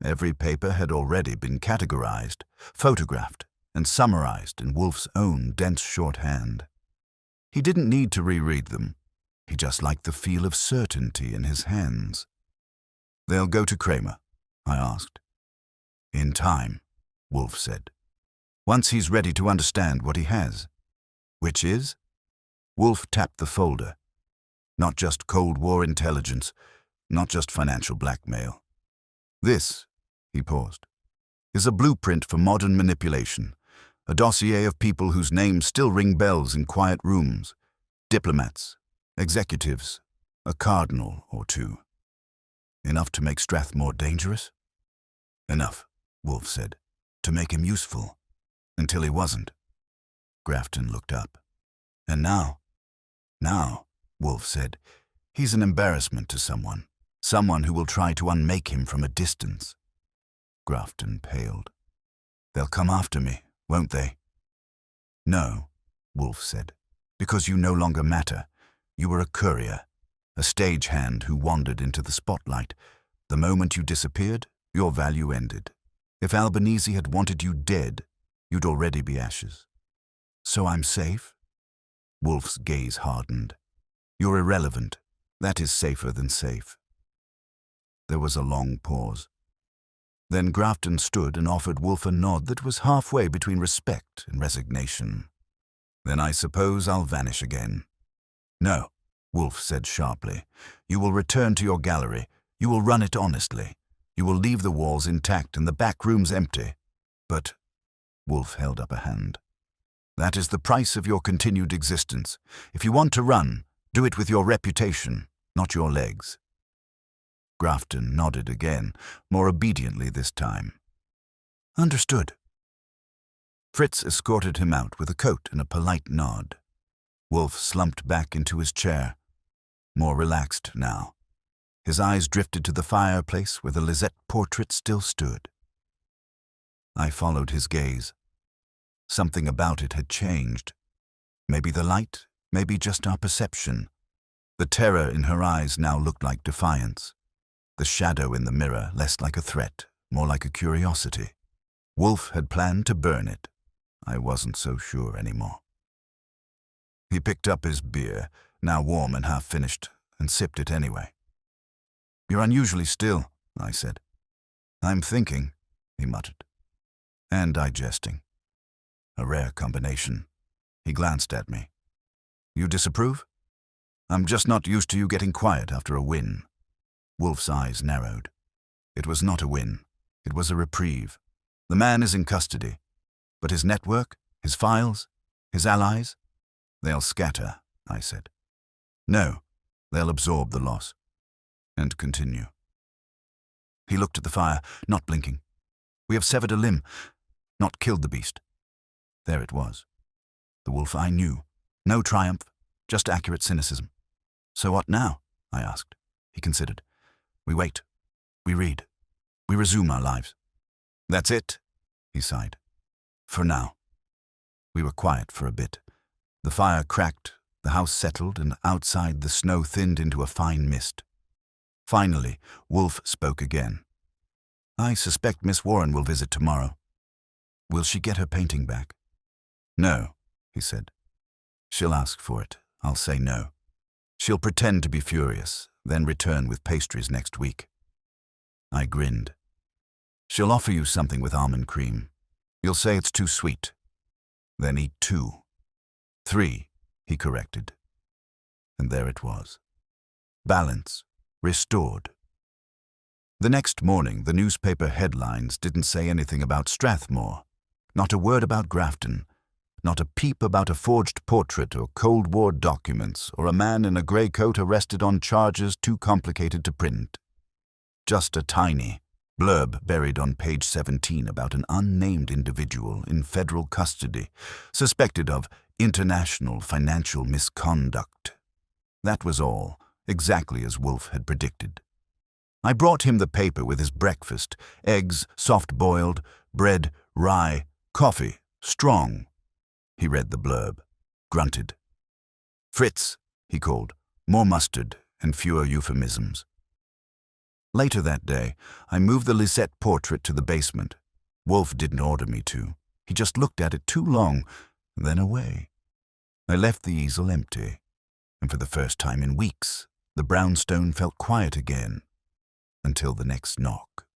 Every paper had already been categorized, photographed, and summarized in Wolfe's own dense shorthand. He didn't need to reread them. He just liked the feel of certainty in his hands. "They'll go to Kramer?" I asked. "In time," Wolfe said. "Once he's ready to understand what he has." "Which is?" Wolfe tapped the folder. "Not just Cold War intelligence, not just financial blackmail. This," he paused, "is a blueprint for modern manipulation, a dossier of people whose names still ring bells in quiet rooms, diplomats, executives, a cardinal or two. Enough to make Strathmore dangerous?" "Enough," Wolfe said, "to make him useful, until he wasn't." Grafton looked up. "And now?" "Now," Wolfe said, "he's an embarrassment to someone who will try to unmake him from a distance." Grafton paled. "They'll come after me, won't they?" "No," Wolfe said, "because you no longer matter. You were a courier, a stagehand who wandered into the spotlight. The moment you disappeared, your value ended. If Albanese had wanted you dead, you'd already be ashes." "So I'm safe?" Wolfe's gaze hardened. "You're irrelevant. That is safer than safe." There was a long pause. Then Grafton stood and offered Wolfe a nod that was halfway between respect and resignation. "Then I suppose I'll vanish again." "No," Wolfe said sharply. "You will return to your gallery. You will run it honestly. You will leave the walls intact and the back rooms empty. But," Wolfe held up a hand, "that is the price of your continued existence. If you want to run, do it with your reputation, not your legs." Grafton nodded again, more obediently this time. "Understood." Fritz escorted him out with a coat and a polite nod. Wolfe slumped back into his chair, more relaxed now. His eyes drifted to the fireplace where the Lisette portrait still stood. I followed his gaze. Something about it had changed. Maybe the light, maybe just our perception. The terror in her eyes now looked like defiance. The shadow in the mirror less like a threat, more like a curiosity. Wolfe had planned to burn it. I wasn't so sure anymore. He picked up his beer, now warm and half finished, and sipped it anyway. "You're unusually still," I said. "I'm thinking," he muttered. "And digesting. A rare combination." He glanced at me. "You disapprove?" "I'm just not used to you getting quiet after a win." Wolfe's eyes narrowed. It was not a win. It was a reprieve. The man is in custody. But his network, his files, his allies, they'll scatter, I said. "No, they'll absorb the loss." And continue. He looked at the fire, not blinking. "We have severed a limb, not killed the beast." There it was. The Wolfe I knew. No triumph, just accurate cynicism. "So what now?" I asked. He considered. "We wait. We read. We resume our lives." "That's it," he sighed. "For now." We were quiet for a bit. The fire cracked, the house settled, and outside the snow thinned into a fine mist. Finally, Wolfe spoke again. "I suspect Miss Warren will visit tomorrow. Will she get her painting back?" "No," he said. "She'll ask for it. I'll say no. She'll pretend to be furious, then return with pastries next week." I grinned. "She'll offer you something with almond cream. You'll say it's too sweet. Then eat 2. 3, he corrected. And there it was. Balance. Restored. The next morning, the newspaper headlines didn't say anything about Strathmore. Not a word about Grafton. Not a peep about a forged portrait or Cold War documents or a man in a grey coat arrested on charges too complicated to print. Just a tiny blurb buried on page 17 about an unnamed individual in federal custody, suspected of international financial misconduct. That was all, exactly as Wolfe had predicted. I brought him the paper with his breakfast: eggs, soft-boiled, bread, rye, coffee, strong. He read the blurb, grunted. "Fritz," he called, More mustard and fewer euphemisms. Later that day, I moved the Lisette portrait to the basement. Wolfe didn't order me to. He just looked at it too long, then away. I left the easel empty, and for the first time in weeks, the brownstone felt quiet again, until the next knock.